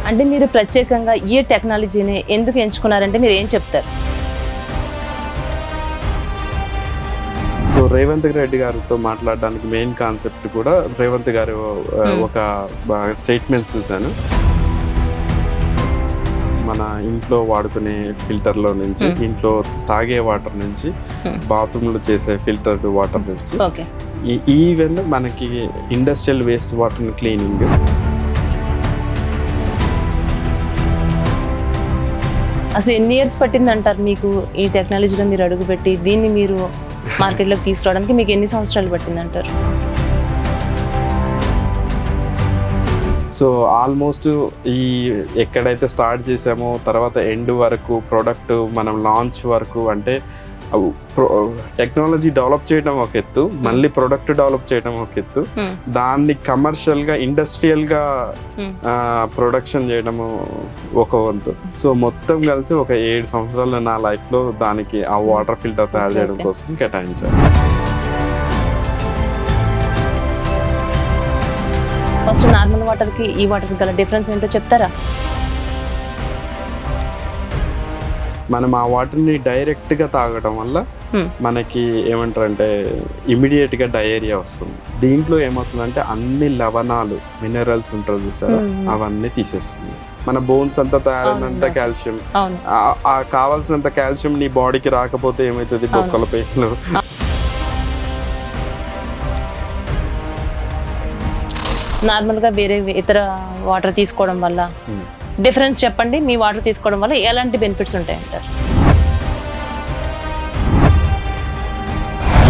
అంటే మీరు ప్రత్యేకంగా ఈ టెక్నాలజీని ఎందుకు ఎంచుకున్నారంటే మీరు ఏం చెప్తారు? సో రేవంత్ రెడ్డి గారితో మాట్లాడడానికి మెయిన్ కాన్సెప్ట్ కూడా రేవంత్ గారు ఒక స్టేట్మెంట్ చూశాను. మన ఇంట్లో వాడుకునే ఫిల్టర్లో నుంచి, ఇంట్లో తాగే వాటర్ నుంచి, బాత్రూంలో చేసే ఫిల్టర్డ్ వాటర్ నుంచి, ఈవెన్ మనకి ఇండస్ట్రియల్ వేస్ట్ వాటర్ క్లీనింగ్. అసలు ఎన్ని ఇయర్స్ పట్టింది అంటారు మీకు ఈ టెక్నాలజీలో మీరు అడుగుపెట్టి దీన్ని మీరు మార్కెట్లోకి తీసుకురావడానికి? మీకు ఎన్ని సంవత్సరాలు పట్టింది అంటారు? సో ఆల్మోస్ట్ ఈ ఎక్కడైతే స్టార్ట్ చేసామో తర్వాత ఎండ్ వరకు ప్రొడక్ట్ మనం లాంచ్ వరకు, అంటే టెక్నాలజీ డెవలప్ చేయడం ఒక ఎత్తు, మళ్ళీ ప్రొడక్ట్ డెవలప్ చేయడం ఒక ఎత్తు, దాన్ని కమర్షియల్గా ఇండస్ట్రియల్గా ప్రొడక్షన్ చేయడము ఒక వంతు. సో మొత్తం కలిసి ఒక 7 సంవత్సరాలు నా లైఫ్లో దానికి ఆ వాటర్ ఫిల్టర్ తయారు చేయడం కోసం కేటాయించాను. ఫస్ట్ నార్మల్ వాటర్కి ఈ వాటర్కి గల డిఫరెన్స్ ఏంటో చెప్తారా? మనం ఆ వాటర్ని డైరెక్ట్గా తాగడం వల్ల మనకి ఏమంటారంటే ఇమీడియట్గా డయేరియా వస్తుంది. దీంట్లో ఏమవుతుందంటే అన్ని లవణాలు, మినరల్స్ ఉంటారు చూసారా, అవన్నీ తీసేస్తుంది. మన బోన్స్ అంతా తయారైనంత కాల్షియం, కావాల్సినంత కాల్షియం నీ బాడీకి రాకపోతే ఏమవుతుంది, బొక్కల పెయిన్లు. నార్మల్గా వేరే ఇతర వాటర్ తీసుకోవడం వల్ల డిఫరెన్స్ చెప్పండి. మీ వాటర్ తీసుకోవడం వల్ల ఎలాంటి బెనిఫిట్స్ ఉంటాయి అంటారు?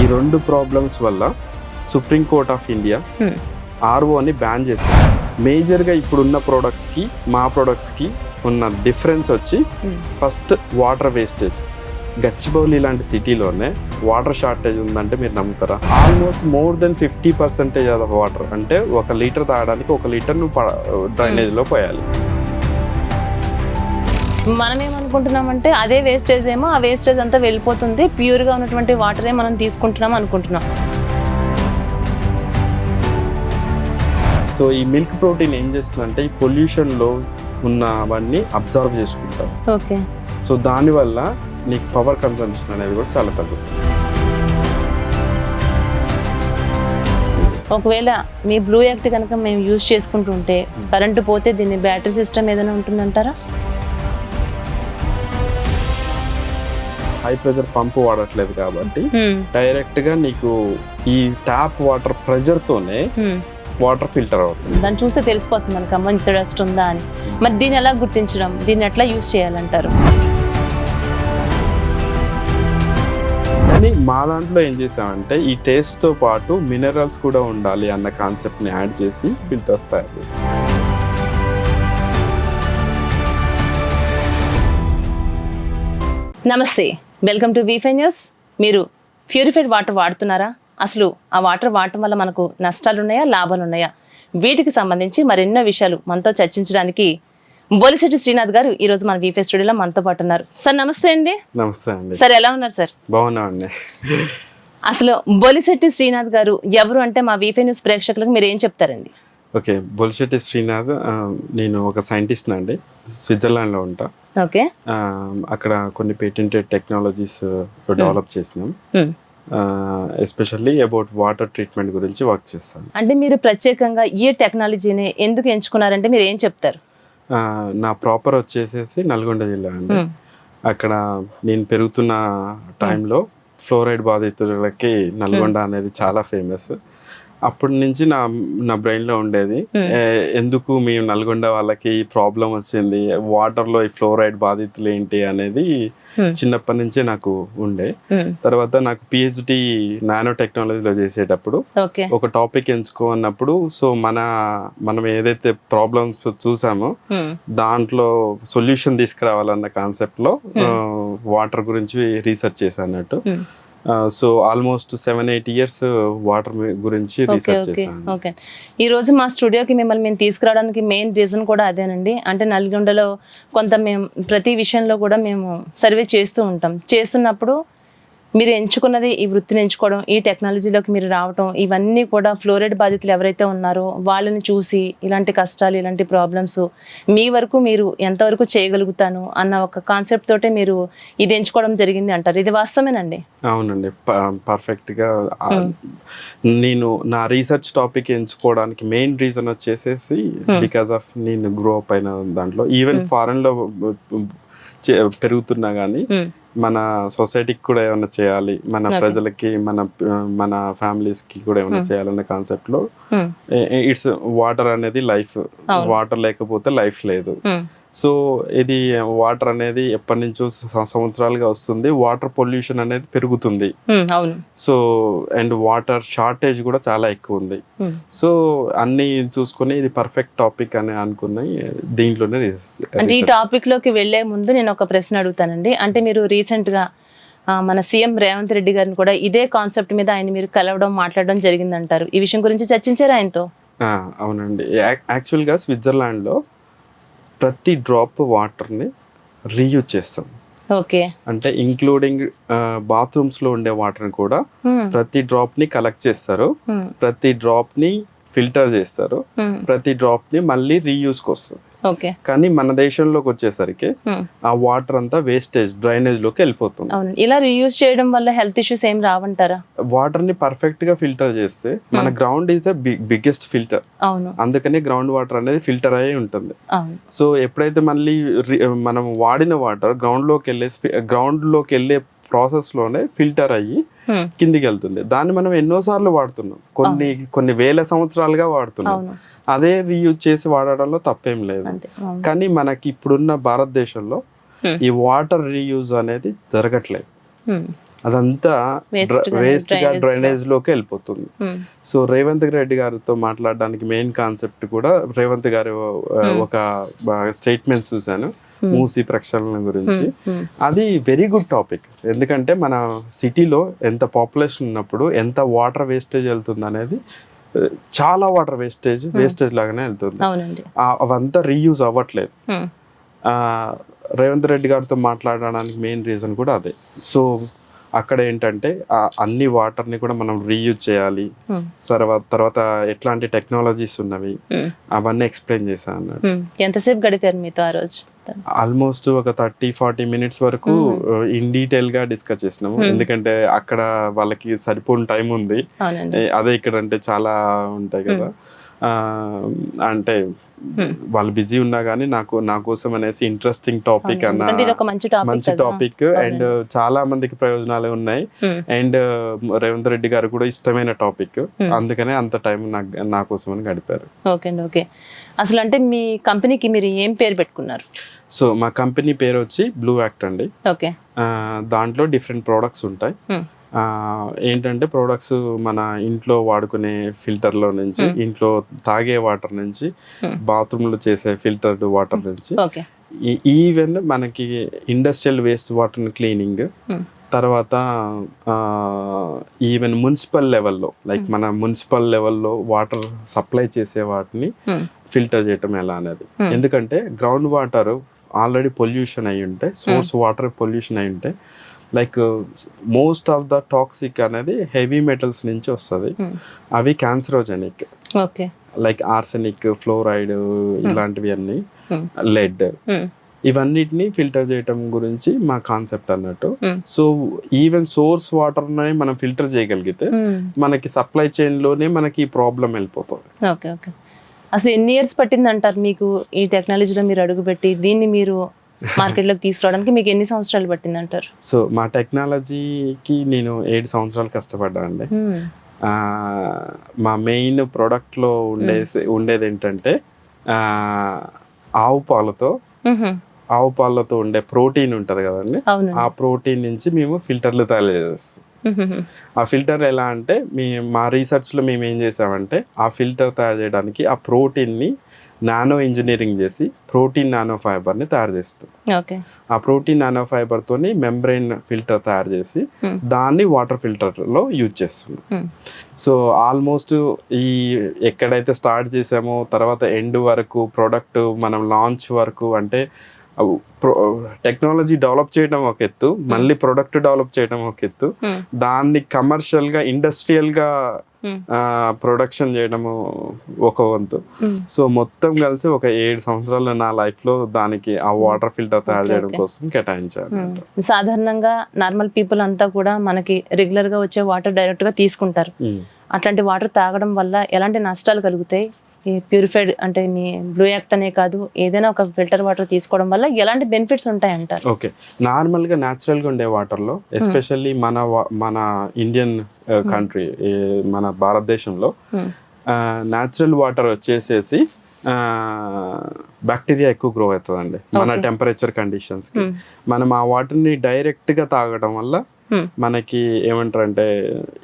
ఈ 2 ప్రాబ్లమ్స్ వల్ల సుప్రీం కోర్ట్ ఆఫ్ ఇండియా ఆర్ఓని బ్యాన్ చేసింది. మేజర్గా ఇప్పుడున్న ప్రోడక్ట్స్కి మా ప్రోడక్ట్స్కి ఉన్న డిఫరెన్స్ వచ్చి ఫస్ట్ వాటర్ వేస్టేజ్. గచ్చిబౌలి లాంటి సిటీలోనే వాటర్ షార్టేజ్ ఉందంటే మీరు నమ్ముతారా? Almost more than 50% of water, అంటే 1 లీటర్ తాగడానికి 1 లీటర్ నువ్వు డ్రైనేజ్లో పోయాలి. మనం ఏమనుకుంటున్నామంటే అదే వేస్టేజ్ ఏమో, ఆ వేస్టేజ్ అంతా వెళ్ళిపోతుంది, ప్యూర్గా ఉన్నటువంటి వాటరే మనం తీసుకుంటున్నాం అనుకుంటున్నాం. సో ఈ మిల్క్ ప్రోటీన్ ఏం చేస్తుందంటే ఈ పొల్యూషన్లో ఉన్నవన్నీ అబ్జర్వ్ చేసుకుంటాం. ఓకే. సో దానివల్ల నీకు పవర్ కన్సంప్షన్ అనేది కూడా చాలా తగ్గుతుంది. ఒకవేళ మీ బ్లూ యాక్ట్ కనుక మేము యూజ్ చేసుకుంటూ ఉంటే కరెంటు పోతే దీన్ని బ్యాటరీ సిస్టమ్ ఏదైనా ఉంటుందంటారా? హై ప్రెషర్ పంపు వాడట్లేదు కాబట్టి డైరెక్ట్గా నీకు ఈ ట్యాప్ వాటర్ ప్రెషర్తోనే వాటర్ ఫిల్టర్ అవుతుంది. దాన్ని చూస్తే తెలిసిపోతుంది మనకు, అమ్మ ఇంత డస్ట్ ఉందా అని. మరి దీన్ని ఎలా గుర్తించడం, దీన్ని ఎట్లా యూజ్ చేయాలంటారు? కానీ మా దాంట్లో ఏం చేసామంటే ఈ టేస్ట్తో పాటు మినరల్స్ కూడా ఉండాలి అన్న కాన్సెప్ట్ని యాడ్ చేసి ఫిల్టర్ తయారు చేసాం. నమస్తే, వెల్కమ్ టు V5 న్యూస్. మీరు ప్యూరిఫైడ్ వాటర్ వాడుతున్నారా? అసలు ఆ వాటర్ వాడటం వల్ల మనకు నష్టాలు ఉన్నాయా, లాభాలు ఉన్నాయా? వీటికి సంబంధించి మరెన్నో విషయాలు మనతో చర్చించడానికి బొలిశెట్టి శ్రీనాథ్ గారు ఈ రోజు మన V5 స్టూడియోలో మనతో పాటు ఉన్నారు. సార్ నమస్తే అండి. నమస్తే అండి. సార్ ఎలా ఉన్నారు సార్? బాగున్నామండి. అసలు బొలిశెట్టి శ్రీనాథ్ గారు ఎవరు అంటే మా V5 న్యూస్ ప్రేక్షకులకు మీరు ఏం చెప్తారండి? ఓకే, బొలిశెట్టి శ్రీనాథ్, నేను ఒక సైంటిస్ట్ అండి, స్విట్జర్లాండ్లో ఉంటా. ఓకే. అక్కడ కొన్ని పేటెంటెడ్ టెక్నాలజీస్ డెవలప్ చేసినాం. ఎస్పెషల్లీ అబౌట్ వాటర్ ట్రీట్మెంట్ గురించి వర్క్ చేస్తాను. అంటే మీరు ప్రత్యేకంగా ఈ టెక్నాలజీని ఎందుకు ఎంచుకున్నారంటే మీరు ఏం చెప్తారు? నా ప్రాపర్ వచ్చేసేసి నల్గొండ జిల్లా అండి. అక్కడ నేను పెరుగుతున్న టైంలో ఫ్లోరైడ్ బాధితులకి నల్గొండ అనేది చాలా ఫేమస్. అప్పటి నుంచి నా బ్రెయిన్లో ఉండేది, ఎందుకు మేము నల్గొండ వాళ్ళకి ప్రాబ్లం వచ్చింది, వాటర్లో ఈ ఫ్లోరైడ్ బాధితులు ఏంటి అనేది చిన్నప్పటి నుంచే నాకు ఉండే. తర్వాత నాకు PhD నానో టెక్నాలజీలో చేసేటప్పుడు ఒక టాపిక్ ఎంచుకో అన్నప్పుడు, సో మనం ఏదైతే ప్రాబ్లమ్స్ చూసామో దాంట్లో సొల్యూషన్ తీసుకురావాలన్న కాన్సెప్ట్లో వాటర్ గురించి రీసెర్చ్ చేశానట్టు. సో ఆల్మోస్ట్ 7-8 ఇయర్స్ వాటర్ గురించి రీసెర్చ్ చేశాను. ఓకే. ఈ రోజు మా స్టూడియోకి మిమ్మల్ని మేము తీసుకురావడానికి మెయిన్ రీజన్ కూడా అదేనండి. అంటే నల్గొండలో కొంత మేము ప్రతి విషయంలో కూడా మేము సర్వే చేస్తూ ఉంటాం. చేస్తున్నప్పుడు మీరు ఎంచుకున్నది ఈ వృత్తిని ఎంచుకోవడం, ఈ టెక్నాలజీలోకి మీరు రావడం, ఇవన్నీ కూడా ఫ్లోరైడ్ బాధితులు ఎవరైతే ఉన్నారో వాళ్ళని చూసి ఇలాంటి కష్టాలు, ఇలాంటి ప్రాబ్లమ్స్ మీ వరకు మీరు ఎంతవరకు చేయగలుగుతాను అన్న ఒక కాన్సెప్ట్ తోటే మీరు ఇది ఎంచుకోవడం జరిగింది అంటారు. ఇది వాస్తవేనండి? అవునండి, పర్ఫెక్ట్గా. నేను నా రీసెర్చ్ టాపిక్ ఎంచుకోవడానికి మెయిన్ రీజన్ వచ్చేసేసి బికాస్ ఆఫ్ నేను గ్రో అప్ అయిన దాంట్లో, ఈవెన్ ఫారెన్లో పెరుగుతున్నా కానీ మన సొసైటీకి కూడా ఏమైనా చేయాలి, మన ప్రజలకి, మన ఫ్యామిలీస్కి కూడా ఏమైనా చేయాలనే కాన్సెప్ట్లో ఇట్స్ వాటర్ అనేది లైఫ్, వాటర్ లేకపోతే లైఫ్ లేదు. సో ఇది వాటర్ అనేది ఎప్పటి నుంచో సంవత్సరాలుగా వస్తుంది, వాటర్ పొల్యూషన్ అనేది పెరుగుతుంది. సో అండ్ వాటర్ షార్టేజ్ కూడా చాలా ఎక్కువ ఉంది. సో అన్ని చూసుకొని ఇది పర్ఫెక్ట్ టాపిక్ అని అనుకుని దీంట్లోనే. అంటే ఈ టాపిక్ లోకి వెళ్లే ముందు నేను ఒక ప్రశ్న అడుగుతానండి. అంటే మీరు రీసెంట్ గా మన సీఎం రేవంత్ రెడ్డి గారిని కూడా ఇదే కాన్సెప్ట్ మీద ఆయన మీరు కలవడం, మాట్లాడడం జరిగిందంటారు. ఈ విషయం గురించి చర్చించారు ఆయనతో? అవునండి, యాక్చువల్గా స్విట్జర్లాండ్లో ప్రతి డ్రాప్ వాటర్ని రీయూజ్ చేస్తాం. ఓకే. అంటే ఇంక్లూడింగ్ బాత్రూమ్స్లో ఉండే వాటర్ని కూడా ప్రతి డ్రాప్ని కలెక్ట్ చేస్తారు, ప్రతి డ్రాప్ని ఫిల్టర్ చేస్తారు, ప్రతి డ్రాప్ని మళ్ళీ రీయూజ్కి వస్తుంది. కానీ మన దేశంలోకి వచ్చేసరికి ఆ వాటర్ అంతా వేస్టేజ్ డ్రైనేజ్ లోకి వెళ్ళిపోతుంది. ఇలా రీయూజ్ చేయడం వల్ల హెల్త్ ఇష్యూస్ ఏం రావంటారా? వాటర్ ని పర్ఫెక్ట్ గా ఫిల్టర్ చేస్తే మన ground is the biggest filter. అందుకని గ్రౌండ్ వాటర్ అనేది ఫిల్టర్ అయ్యి ఉంటుంది. సో ఎప్పుడైతే మళ్ళీ మనం వాడిన వాటర్ గ్రౌండ్ లోకి వెళ్ళే ప్రాసెస్ లోనే ఫిల్టర్ అయ్యి కిందికి వెళ్తుంది. దాన్ని మనం ఎన్నోసార్లు వాడుతున్నాం, కొన్ని వేల సంవత్సరాలుగా వాడుతున్నాం. అదే రీయూజ్ చేసి వాడడంలో తప్పేం లేదు. కానీ మనకి ఇప్పుడున్న భారతదేశంలో ఈ వాటర్ రీయూజ్ అనేది జరగట్లేదు. అదంతా వేస్ట్ గా డ్రైనేజ్ లోకి వెళ్ళిపోతుంది. సో రేవంత్ రెడ్డి గారితో మాట్లాడడానికి మెయిన్ కాన్సెప్ట్ కూడా, రేవంత్ గారి ఒక స్టేట్మెంట్ చూశాను మూసీ ప్రక్షాళన గురించి. అది వెరీ గుడ్ టాపిక్. ఎందుకంటే మన సిటీలో ఎంత పాపులేషన్ ఉన్నప్పుడు ఎంత వాటర్ వేస్టేజ్ వెళ్తుంది అనేది, చాలా వాటర్ వేస్టేజ్ లాగానే వెళ్తుంది. అవంతా రీయూజ్ అవ్వట్లేదు. రేవంత్ రెడ్డి గారితో మాట్లాడడానికి మెయిన్ రీజన్ కూడా అదే. సో అక్కడ ఏంటంటే అన్ని వాటర్ని కూడా మనం రీయూజ్ చేయాలి, తర్వాత ఎట్లాంటి టెక్నాలజీస్ ఉన్నవి అవన్నీ ఎక్స్ప్లెయిన్ చేశాను అన్నాడు. ఎంతసేపు గడిపారు మీతో ఆ రోజు? ఆల్మోస్ట్ ఒక 30-40 మినిట్స్ వరకు ఇన్ డీటెయిల్ గా డిస్కస్ చేసినాము. ఎందుకంటే అక్కడ వాళ్ళకి సరిపోని టైం ఉంది, అదే ఇక్కడ అంటే చాలా ఉంటాయి కదా. అంటే వాళ్ళు బిజీ ఉన్నా కానీ నా కోసం అనేసి ఇంట్రెస్టింగ్ టాపిక్ మంచి టాపిక్ అండ్ చాలా మందికి ప్రయోజనాలు ఉన్నాయి. అండ్ రేవంత్ రెడ్డి గారు కూడా ఇష్టమైన టాపిక్, అందుకనే అంత టైం నా కోసం అని గడిపారు. ఓకే. అసలు అంటే మీ కంపెనీకి మీరు ఏం పేరు పెట్టుకున్నారు? సో మా కంపెనీ పేరు వచ్చి బ్లూ యాక్ట్ అండి. దాంట్లో డిఫరెంట్ ప్రోడక్ట్స్ ఉంటాయి. ఏంటంటే ప్రోడక్ట్స్ మన ఇంట్లో వాడుకునే ఫిల్టర్లో నుంచి, ఇంట్లో తాగే వాటర్ నుంచి, బాత్రూంలో చేసే ఫిల్టర్డ్ వాటర్ నుంచి, ఈవెన్ మనకి ఇండస్ట్రియల్ వేస్ట్ వాటర్ క్లీనింగ్, తర్వాత ఈవెన్ మున్సిపల్ లెవెల్లో, లైక్ మన మున్సిపల్ లెవెల్లో వాటర్ సప్లై చేసే వాటిని ఫిల్టర్ చేయటం ఎలా అనేది. ఎందుకంటే గ్రౌండ్ వాటర్ ఆల్రెడీ పొల్యూషన్ అయి ఉంటే, సోర్స్ వాటర్ పొల్యూషన్ అయి ఉంటే, like most of the toxic అనేది హెవీ మెటల్స్ నుంచి వస్తుంది. అవి క్యాన్సరోజెనిక్, లైక్ ఆర్సెనిక్, ఫ్లోరైడ్, ఇలాంటివి అన్ని, లెడ్, ఇవన్నిటిని ఫిల్టర్ చేయటం గురించి మా కాన్సెప్ట్ అన్నట్టు. సో ఈవెన్ సోర్స్ వాటర్ మనం ఫిల్టర్ చేయగలిగితే మనకి సప్లై చైన్ లోనే మనకి ఈ ప్రాబ్లం వెళ్ళిపోతుంది. అసలు ఎన్ని ఇయర్స్ పట్టింది అంటారు మీకు ఈ టెక్నాలజీలో మీరు అడుగుపెట్టి దీన్ని మీరు మార్కెట్లోకి తీసుకురావడానికి? మీకు ఎన్ని సంవత్సరాలు పట్టింది అంటారు? సో మా టెక్నాలజీకి నేను 7 సంవత్సరాలు కష్టపడ్డా అండి. మా మెయిన్ ప్రోడక్ట్లో ఉండేది ఏంటంటే ఆవు పాలతో ఉండే ప్రోటీన్ ఉంటుంది కదండి, ఆ ప్రోటీన్ నుంచి మేము ఫిల్టర్లు తయారు చేస్తాం. ఆ ఫిల్టర్ ఎలా అంటే, మా రీసెర్చ్లో మేము ఏం చేసామంటే, ఆ ఫిల్టర్ తయారు చేయడానికి ఆ ప్రోటీన్ని నానో ఇంజనీరింగ్ చేసి ప్రోటీన్ నానో ఫైబర్ని తయారు చేస్తాం. ఆ ప్రోటీన్ నానో ఫైబర్తోని మెంబ్రెయిన్ ఫిల్టర్ తయారు చేసి దాన్ని వాటర్ ఫిల్టర్లో యూజ్ చేస్తున్నాం. సో ఆల్మోస్ట్ ఎక్కడైతే స్టార్ట్ చేసామో తర్వాత ఎండ్ వరకు, ప్రోడక్ట్ మనం లాంచ్ వరకు, అంటే టెక్నాలజీ డెవలప్ చేయడం ఒక ఎత్తు, మళ్ళీ ప్రొడక్ట్ డెవలప్ చేయడం ఒక ఎత్తు, దాన్ని కమర్షియల్ గా ఇండస్ట్రియల్ గా ప్రొడక్షన్ చేయడము ఒక వంతు. సో మొత్తం కలిసి ఒక 7 సంవత్సరాలు నా లైఫ్ లో దానికి ఆ వాటర్ ఫిల్టర్ తయారు చేయడం కోసం కేటాయించాను. సాధారణంగా నార్మల్ పీపుల్ అంతా కూడా మనకి రెగ్యులర్ గా వచ్చే వాటర్ డైరెక్ట్ గా తీసుకుంటారు. అట్లాంటి వాటర్ తాగడం వల్ల ఎలాంటి నష్టాలు కలుగుతాయి? ఈ ప్యూరిఫైడ్ అంటే మీ బ్లూ యాక్ట్ అనే కాదు, ఏదైనా ఒక ఫిల్టర్ వాటర్ తీసుకోవడం వల్ల ఎలాంటి బెనిఫిట్స్ ఉంటాయంటారు? ఓకే, నార్మల్గా న్యాచురల్గా ఉండే వాటర్లో ఎస్పెషల్లీ మన ఇండియన్ కంట్రీ, మన భారతదేశంలో న్యాచురల్ వాటర్ వచ్చేసేసి బ్యాక్టీరియా ఎక్కువ గ్రో అవుతుందండి మన టెంపరేచర్ కండిషన్స్కి. మనం ఆ వాటర్ని డైరెక్ట్గా తాగడం వల్ల మనకి ఏమంటారంటే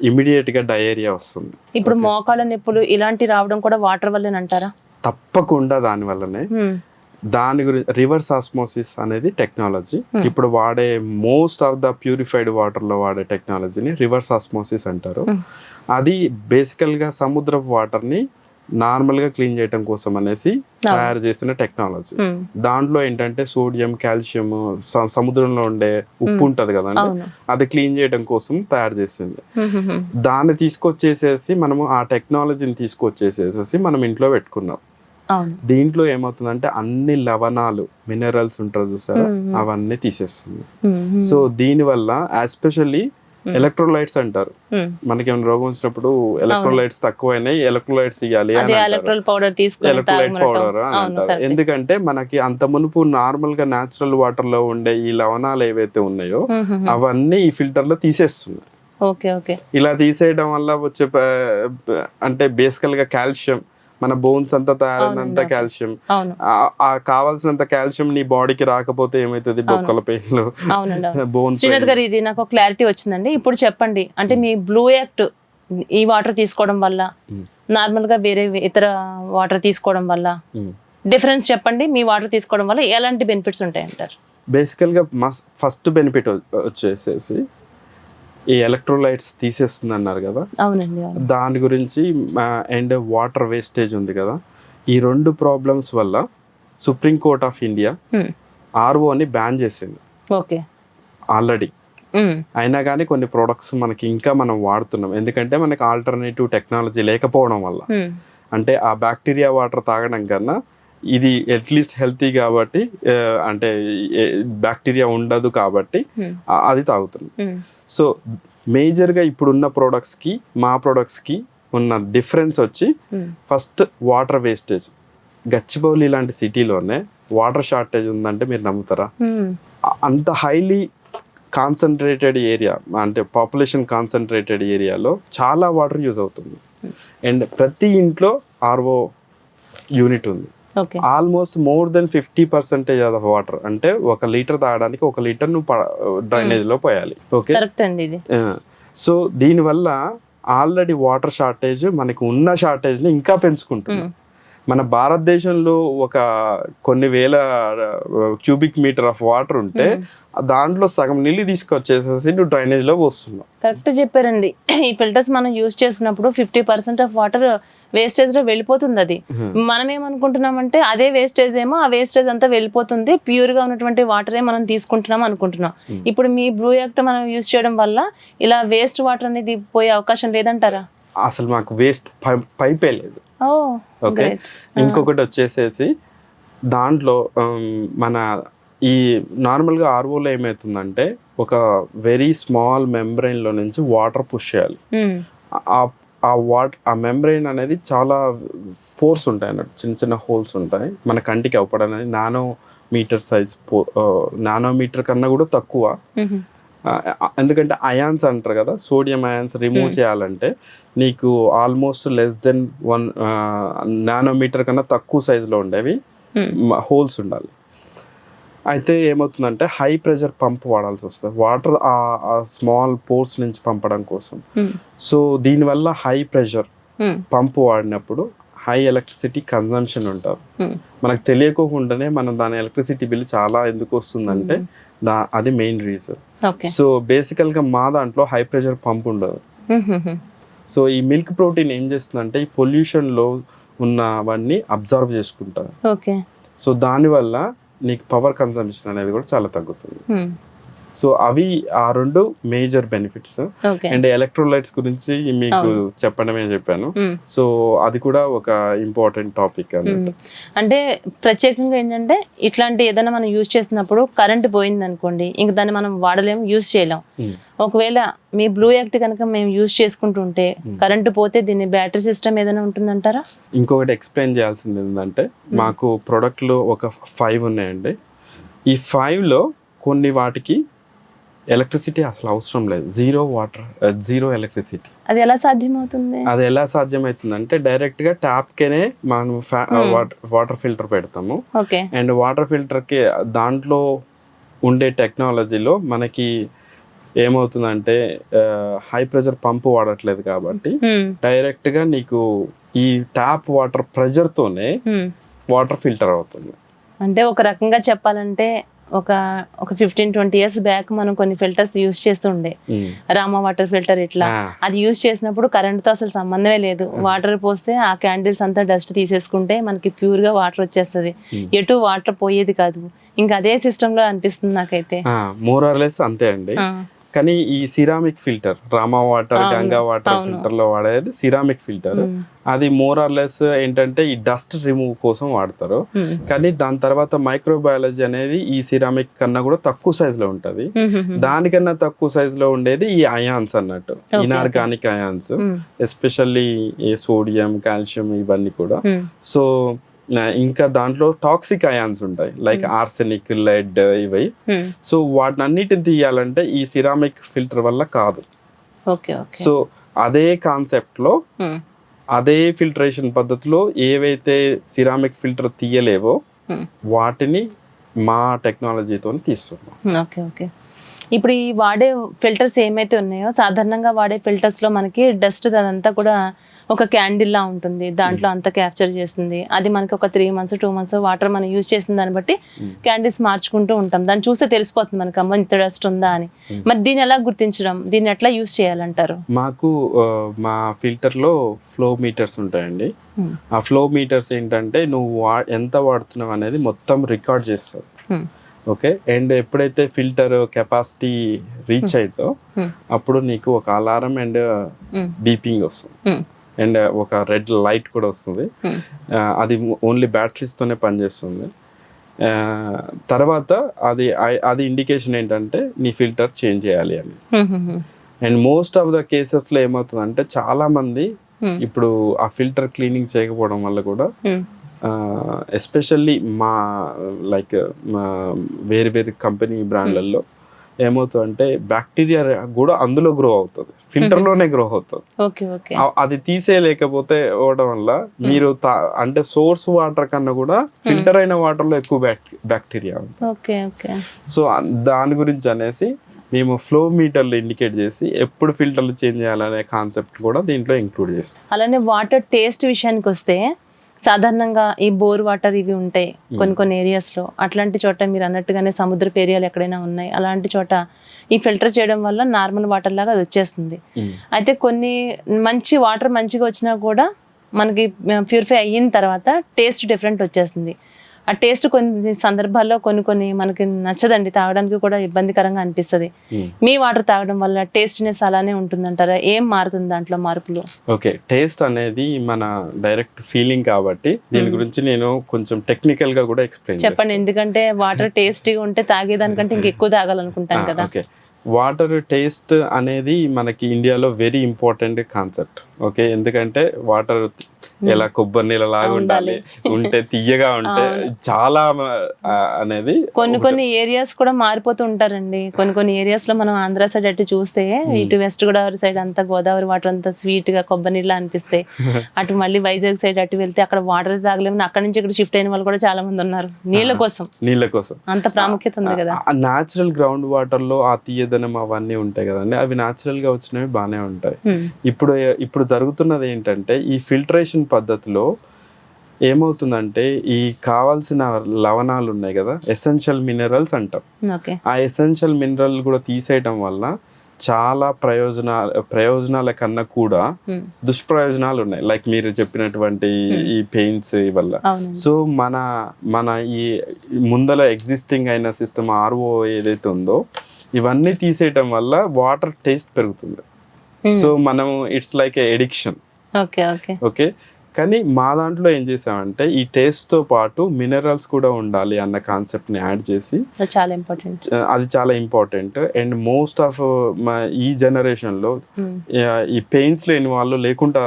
ఇమీడియట్ గా డయేరియా వస్తుంది. ఇప్పుడు మోకాళ్ళ నొప్పులు ఇలాంటి రావడం కూడా వాటర్ వల్లేనంటారా? తప్పకుండా దాని వల్లనే. దాని గురించి రివర్స్ ఆస్మోసిస్ అనేది టెక్నాలజీ. ఇప్పుడు వాడే most of the purified water లో వాడే టెక్నాలజీని రివర్స్ ఆస్మోసిస్ అంటారు. అది బేసికల్ గా సముద్రపు వాటర్ ని నార్మల్ గా క్లీన్ చేయడం కోసం అనేసి తయారు చేసిన టెక్నాలజీ. దాంట్లో ఏంటంటే సోడియం, కాల్షియం, సముద్రంలో ఉండే ఉప్పు ఉంటది కదండి, అది క్లీన్ చేయడం కోసం తయారు చేసింది. దాన్ని తీసుకొచ్చేసేసి మనము ఆ టెక్నాలజీని తీసుకొచ్చేసేసి మనం ఇంట్లో పెట్టుకున్నాం. దీంట్లో ఏమవుతుందంటే అన్ని లవణాలు, మినరల్స్ ఉంటారు చూసారా, అవన్నీ తీసేస్తుంది. సో దీనివల్ల ఎస్పెషల్లీ ఎలక్ట్రోలైట్స్ అంటారు, మనకి ఏమైనా రోగం వచ్చినప్పుడు ఎలక్ట్రోలైట్స్ తక్కువైనాయి, ఎలక్ట్రోలైట్స్ ఇవ్వాలి అని ఎలక్ట్రోలైట్ పౌడర్ అని అంటారు. ఎందుకంటే మనకి అంత మునుపు నార్మల్ గా న్యాచురల్ వాటర్ లో ఉండే ఈ లవణాలు ఏవైతే ఉన్నాయో అవన్నీ ఈ ఫిల్టర్ లో తీసేస్తున్నాయి. ఇలా తీసేయడం వల్ల వచ్చే అంటే బేసికల్ గా కాల్షియం, మన బోన్స్ అంతా తయారైనంత కాల్షియం, ఆ కావాల్సినంత కాల్షియం నీ బాడీకి రాకపోతే ఏమైతుంది, బొక్కల పెయిన్లు, బోన్స్. శ్రీనాథ్ గారు, ఇది నాకు క్లారిటీ వచ్చిందండి. ఇప్పుడు చెప్పండి, అంటే మీ బ్లూ యాక్ట్ ఈ వాటర్ తీసుకోవడం వల్ల నార్మల్ గా వేరే ఇతర వాటర్ తీసుకోవడం వల్ల డిఫరెన్స్ చెప్పండి. మీ వాటర్ తీసుకోవడం వల్ల ఎలాంటి బెనిఫిట్స్ ఉంటాయి అంటారు? బేసికల్ గా ఫస్ట్ బెనిఫిట్ వచ్చేసేసి ఈ ఎలక్ట్రోలైట్స్ తీసేస్తుంది అన్నారు కదా, దాని గురించి. అండ్ వాటర్ వేస్టేజ్ ఉంది కదా, ఈ 2 ప్రాబ్లమ్స్ వల్ల సుప్రీం కోర్ట్ ఆఫ్ ఇండియా ఆర్ఓని బ్యాన్ చేసింది ఆల్రెడీ. అయినా కానీ కొన్ని ప్రొడక్ట్స్ మనకి ఇంకా మనం వాడుతున్నాం, ఎందుకంటే మనకి ఆల్టర్నేటివ్ టెక్నాలజీ లేకపోవడం వల్ల. అంటే ఆ బ్యాక్టీరియా వాటర్ తాగడం కన్నా ఇది అట్లీస్ట్ హెల్తీ కాబట్టి, అంటే బ్యాక్టీరియా ఉండదు కాబట్టి అది తాగుతున్నాం. సో మేజర్గా ఇప్పుడున్న ప్రోడక్ట్స్కి మా ప్రోడక్ట్స్కి ఉన్న డిఫరెన్స్ వచ్చి ఫస్ట్ వాటర్ వేస్టేజ్. గచ్చిబౌలి లాంటి సిటీలోనే వాటర్ షార్టేజ్ ఉందంటే మీరు నమ్ముతారా? అంత హైలీ కాన్సన్ట్రేటెడ్ ఏరియా, అంటే పాపులేషన్ కాన్సన్ట్రేటెడ్ ఏరియాలో చాలా వాటర్ యూజ్ అవుతుంది. అండ్ ప్రతి ఇంట్లో ఆర్ఓ యూనిట్ ఉంది. Almost more than 50% of water, అంటే 1 లీటర్ తాగడానికి 1 లీటర్ నువ్వు డ్రైనేజ్ లో పోయాలి. ఓకే, సో దీనివల్ల ఆల్రెడీ వాటర్ షార్టేజ్, మనకి ఉన్న షార్టేజ్ ని ఇంకా పెంచుకుంటుంది. మన భారతదేశంలో ఒక కొన్ని వేల క్యూబిక్ మీటర్ ఆఫ్ వాటర్ ఉంటే దాంట్లో సగం నీళ్ళు తీసుకొచ్చేసేసి నువ్వు డ్రైనేజ్ లో పోస్తున్నావు. కరెక్ట్ చెప్పారండి. ఈ ఫిల్టర్స్ మనం యూజ్ చేసినప్పుడు 50% ఆఫ్ వాటర్ వేస్టేజ్ లో వెళ్ళిపోతుంది. అది మనం ఏమనుకుంటున్నామంటే అదే వేస్టేజ్ ఏమో, ఆ వేస్టేజ్ అంతా వెళ్ళిపోతుంది, ప్యూర్ గా ఉన్నటువంటి వాటరే మనం తీసుకుంటున్నాం అనుకుంటున్నాం. ఇప్పుడు మీ బ్లూ యాక్ట్ మనం యూజ్ చేయడం వల్ల ఇలా వేస్ట్ వాటర్ అనేది పోయే అవకాశం లేదంటారా? అసలు మాకు వేస్ట్ పైపే లేదు. ఓకే, ఇంకొకటి వచ్చేసేసి దాంట్లో మన ఈ నార్మల్గా ఆర్ఓలో ఏమవుతుందంటే ఒక వెరీ స్మాల్ మెంబ్రెయిన్లో నుంచి వాటర్ పుష్ చేయాలి. ఆ మెంబ్రెయిన్ అనేది చాలా పోర్స్ ఉంటాయి అన్నట్టు, చిన్న చిన్న హోల్స్ ఉంటాయి. మన కంటికి అవపడనేది నానోమీటర్ సైజ్, నానోమీటర్ కన్నా కూడా తక్కువ. ఎందుకంటే అయాన్స్ అంటారు కదా, సోడియం అయాన్స్ రిమూవ్ చేయాలంటే నీకు ఆల్మోస్ట్ లెస్ దెన్ 1 నానోమీటర్ కన్నా తక్కువ సైజులో ఉండేవి హోల్స్ ఉండాలి. అయితే ఏమవుతుందంటే హై ప్రెషర్ పంప్ వాడాల్సి వస్తుంది వాటర్ ఆ స్మాల్ పోర్స్ నుంచి పంపడం కోసం. సో దీనివల్ల హై ప్రెషర్ పంప్ వాడినప్పుడు హై ఎలక్ట్రిసిటీ కన్జంప్షన్ ఉంటుంది. మనకు తెలియకోకుండానే మనం దాని ఎలక్ట్రిసిటీ బిల్ చాలా ఎందుకు వస్తుందంటే అది మెయిన్ రీజన్. సో బేసికల్ గా మా దాంట్లో హై ప్రెషర్ పంప్ ఉండదు. సో ఈ మిల్క్ ప్రోటీన్ ఏం చేస్తుందంటే ఈ పొల్యూషన్ లో ఉన్నవన్నీ అబ్జర్వ్ చేసుకుంటారు. సో దానివల్ల నీకు పవర్ కన్సంప్షన్ అనేది కూడా చాలా తగ్గుతుంది. Hmm. సో అవి ఆ రెండు major benefits. Okay. And electrolytes గురించి మీకు చెప్పడమే చెప్పాను. సో అది కూడా ఒక ఇంపార్టెంట్ టాపిక్ అన్నమాట. అంటే ప్రత్యేకంగా ఏంటంటే ఇట్లాంటి ఏదైనా మనం యూజ్ చేసినప్పుడు కరెంట్ పోయింది అనుకోండి, ఇంక దాన్ని మనం వాడలేము, యూజ్ చేయలేం. ఒకవేళ మీ బ్లూ యాక్ట్ కనుక మేము యూజ్ చేసుకుంటుంటే కరెంటు పోతే దీని బ్యాటరీ సిస్టమ్ ఏదైనా ఉంటుందంటారా? ఇంకొకటి ఎక్స్ప్లెయిన్ చేయాల్సింది ఏంటంటే మాకు ప్రొడక్ట్లు ఒక 5 ఉన్నాయండి. ఈ 5లో కొన్ని వాటికి ఎలక్ట్రిసిటీ అసలు అవసరం లేదు, జీరో ఎలక్ట్రిసిటీ. అది ఎలా సాధ్యమవుతుంది? అది ఎలా సాధ్యమవుతుందంటే డైరెక్ట్గా ట్యాప్కేనే మనం వాటర్ ఫిల్టర్ పెడతాము. ఓకే. అండ్ వాటర్ ఫిల్టర్కి దాంట్లో ఉండే టెక్నాలజీలో మనకి ఏమవుతుందంటే హై ప్రెషర్ పంపు వాడట్లేదు కాబట్టి డైరెక్ట్గా నీకు ఈ ట్యాప్ వాటర్ ప్రెషర్తోనే వాటర్ ఫిల్టర్ అవుతుంది. అంటే ఒక రకంగా చెప్పాలంటే ఒక 15-20 years బ్యాక్ మనం కొన్ని ఫిల్టర్స్ యూజ్ చేస్తుండే, రామా వాటర్ ఫిల్టర్ ఇట్లా. అది యూజ్ చేసినప్పుడు కరెంట్తో అసలు సంబంధమే లేదు. వాటర్ పోస్తే ఆ క్యాండిల్స్ అంతా డస్ట్ తీసేసుకుంటే మనకి ప్యూర్ గా వాటర్ వచ్చేస్తుంది, ఎటు వాటర్ పోయేది కాదు. ఇంకా అదే సిస్టమ్ లో అనిపిస్తుంది నాకైతే. మోర్ ఆర్ లెస్ అంతే అండి. కానీ ఈ ceramic filter, Rama water, Ganga water filter లో వాడేది సిరామిక్ ఫిల్టర్. అది మోర్ ఆర్ లెస్ ఏంటంటే ఈ డస్ట్ రిమూవ్ కోసం వాడతారు. కానీ దాని తర్వాత మైక్రోబయాలజీ అనేది ఈ సిరామిక్ కన్నా కూడా తక్కువ సైజ్ లో ఉంటది. దానికన్నా తక్కువ సైజ్ లో ఉండేది ఈ అయాన్స్ అన్నట్టు, inorganic ions, especially sodium, calcium ఇవన్నీ కూడా. సో ఇంకా దాంట్లో టాక్సిక్ అయాన్స్ ఉంటాయి, లైక్ ఆర్సెనిక్, లెడ్ ఇవి. సో వాటిని అన్నిటిని తీయాలంటే ఈ సిరామిక్ ఫిల్టర్ వల్ల కాదు. సో అదే కాన్సెప్ట్ లో అదే ఫిల్టరేషన్ పద్ధతిలో ఏవైతే సిరామిక్ ఫిల్టర్ తీయలేవో వాటిని మా టెక్నాలజీతో తీస్తున్నాం. Okay okay. ఇప్పుడు ఈ వాడే ఫిల్టర్స్ ఏమైతే ఉన్నాయో, సాధారణంగా వాడే ఫిల్టర్స్ లో మనకి డస్ట్ అదంతా కూడా ఒక క్యాండిల్ లా ఉంటుంది, దాంట్లో అంతా క్యాప్చర్ చేస్తుంది. అది మనకి ఒక 3 months 2 months వాటర్ మనం యూజ్ చేసిన దాన్ని బట్టి క్యాండిల్స్ మార్చుకుంటూ ఉంటాం. దాన్ని చూస్తే తెలిసిపోతుంది మనకి అమ్మ ఇంత డస్ట్ ఉందా అని. మరి దీన్ని ఎలా గుర్తించడం, దీన్ని ఎట్లా యూజ్ చేయాలంటారు? మాకు మా ఫిల్టర్ లో ఫ్లో మీటర్స్ ఉంటాయండి. ఆ ఫ్లో మీటర్స్ ఏంటంటే నువ్వు ఎంత వాడుతున్నావు అనేది మొత్తం రికార్డ్ చేస్తుంది. ఓకే. అండ్ ఎప్పుడైతే ఫిల్టర్ కెపాసిటీ రీచ్ అవుతో అప్పుడు నీకు ఒక అలారం అండ్ బీపింగ్ వస్తుంది, అండ్ ఒక రెడ్ లైట్ కూడా వస్తుంది. అది ఓన్లీ బ్యాటరీస్తోనే పనిచేస్తుంది. తర్వాత అది ఇండికేషన్ ఏంటంటే నీ ఫిల్టర్ చేంజ్ చేయాలి అని. అండ్ మోస్ట్ ఆఫ్ ద కేసెస్లో ఏమవుతుందంటే చాలా మంది ఇప్పుడు ఆ ఫిల్టర్ క్లీనింగ్ చేయకపోవడం వల్ల కూడా ఎస్పెషల్లీ మా లైక్ వేరే వేరే కంపెనీ బ్రాండ్లలో ఏమవుతుందంటే బ్యాక్టీరియా కూడా అందులో గ్రో అవుతుంది, ఫిల్టర్లోనే గ్రో అవుతుంది. అది తీసేయలేకపోతే అవడం వల్ల మీరు అంటే సోర్స్ వాటర్ కన్నా కూడా ఫిల్టర్ అయిన వాటర్లో ఎక్కువ బ్యాక్టీరియా ఉంటుంది. సో దాని గురించి అనేసి మేము ఫ్లో మీటర్లు ఇండికేట్ చేసి ఎప్పుడు ఫిల్టర్లు చేంజ్ చేయాలనే కాన్సెప్ట్ కూడా దీంట్లో ఇంక్లూడ్ చేస్తాం. అలానే వాటర్ టేస్ట్ విషయానికి వస్తే సాధారణంగా ఈ బోర్ వాటర్ ఇవి ఉంటాయి కొన్ని ఏరియాస్లో. అట్లాంటి చోట మీరు అన్నట్టుగానే సముద్రపు ఏరియాలు ఎక్కడైనా ఉన్నాయి, అలాంటి చోట ఈ ఫిల్టర్ చేయడం వల్ల నార్మల్ వాటర్ లాగా అది వచ్చేస్తుంది. అయితే కొన్ని మంచి వాటర్ మంచిగా వచ్చినా కూడా మనకి ప్యూరిఫై అయిన తర్వాత టేస్ట్ డిఫరెంట్ వచ్చేస్తుంది. ఆ టేస్ట్ కొన్ని సందర్భాల్లో కొన్ని మనకి నచ్చదండి, తాగడానికి కూడా ఇబ్బందికరంగా అనిపిస్తుంది. మీ వాటర్ తాగడం వల్ల టేస్ట్నెస్ అలానే ఉంటుందంటారా? ఏం మారుతుంది దాంట్లో మార్పులు? ఓకే, టేస్ట్ అనేది మన డైరెక్ట్ ఫీలింగ్ కాబట్టి దీని గురించి నేను కొంచెం టెక్నికల్ గా కూడా ఎక్స్ప్లెయిన్ చెప్పండి. ఎందుకంటే వాటర్ టేస్టీగా ఉంటే తాగేదానికంటే ఇంకెక్కువ తాగాలనుకుంటాను కదా. ఓకే, వాటర్ టేస్ట్ అనేది మనకి ఇండియాలో వెరీ ఇంపార్టెంట్ కాన్సెప్ట్. ఓకే, ఎందుకంటే వాటర్ ఎలా కొబ్బరి నీళ్ళ లాగా ఉండాలి, ఉంటే తీయగా ఉంటే చాలా అనేది. కొన్ని ఏరియాస్ కూడా మారిపోతూ ఉంటారండి. కొన్ని ఏరియాస్ లో మనం ఆంధ్ర సైడ్ అటు చూస్తే, ఇటు వెస్ట్ గోదావరి సైడ్ అంతా గోదావరి వాటర్ అంతా స్వీట్ గా కొబ్బరి నీళ్ళ అనిపిస్తాయి. అటు మళ్ళీ వైజాగ్ సైడ్ అటు వెళ్తే అక్కడ వాటర్ తాగలేము, అక్కడ నుంచి ఇక్కడ షిఫ్ట్ అయిన వాళ్ళు కూడా చాలా మంది ఉన్నారు. నీళ్ళ కోసం అంత ప్రాముఖ్యత ఉంది కదా. న్యాచురల్ గ్రౌండ్ వాటర్ లో ఆ తీయదనం అవన్నీ ఉంటాయి కదండి, అవి న్యాచురల్ గా వచ్చినవి బాగానే ఉంటాయి. ఇప్పుడు జరుగుతున్నది ఏంటంటే ఈ ఫిల్టరేషన్ పద్ధతిలో ఏమవుతుందంటే ఈ కావాల్సిన లవణాలు ఉన్నాయి కదా, ఎసెన్షియల్ మినరల్స్ అంటాం. ఆ ఎసెన్షియల్ మినరల్ కూడా తీసేయటం వల్ల చాలా ప్రయోజనాల కన్నా కూడా దుష్ప్రయోజనాలు ఉన్నాయి. లైక్ మీరు చెప్పినటువంటి ఈ పెయిన్స్ వల్ల. సో మన ఈ ముందల ఎగ్జిస్టింగ్ అయిన సిస్టమ్ ఆర్ఓ ఏదైతే ఉందో ఇవన్నీ తీసేయటం వల్ల వాటర్ టేస్ట్ పెరుగుతుంది. సో మనం it's like A addiction. Okay, కానీ మా దాంట్లో ఏం చేసామంటే ఈ టేస్ట్ తో పాటు మినరల్స్ కూడా ఉండాలి అన్న కాన్సెప్ట్ ని యాడ్ చేసి, అది చాలా ఇంపార్టెంట్. అండ్ మోస్ట్ ఆఫ్ ఈ జనరేషన్ లో ఈ పెయిన్స్ లేని వాళ్ళు లేకుండా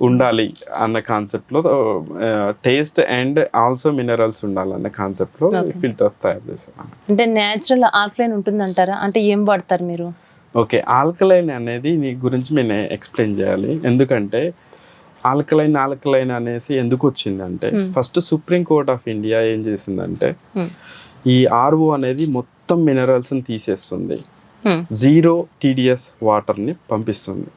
ఉండాలి అన్న కాన్సెప్ట్ లో టేస్ట్ అండ్ ఆల్సో మినరల్స్ ఉండాలన్న కాన్సెప్ట్ లో ఫిల్టర్స్ తయారు చేసాం. అంటే నేచురల్ ఆల్కలైన్ ఉంటుందంటారా? అంటే ఏం వాడతారు మీరు? ఓకే, ఆల్కలైన్ అనేది నీ గురించి నేను ఎక్స్ప్లెయిన్ చేయాలి. ఎందుకంటే ఆల్కలైన్ అనేసి ఎందుకు వచ్చిందంటే, first supreme Court of India ఏం చేసిందంటే ఈ ఆర్ఓ అనేది మొత్తం మినరల్స్ ని తీసేస్తుంది, 0 TDS వాటర్ ని పంపిస్తుంది.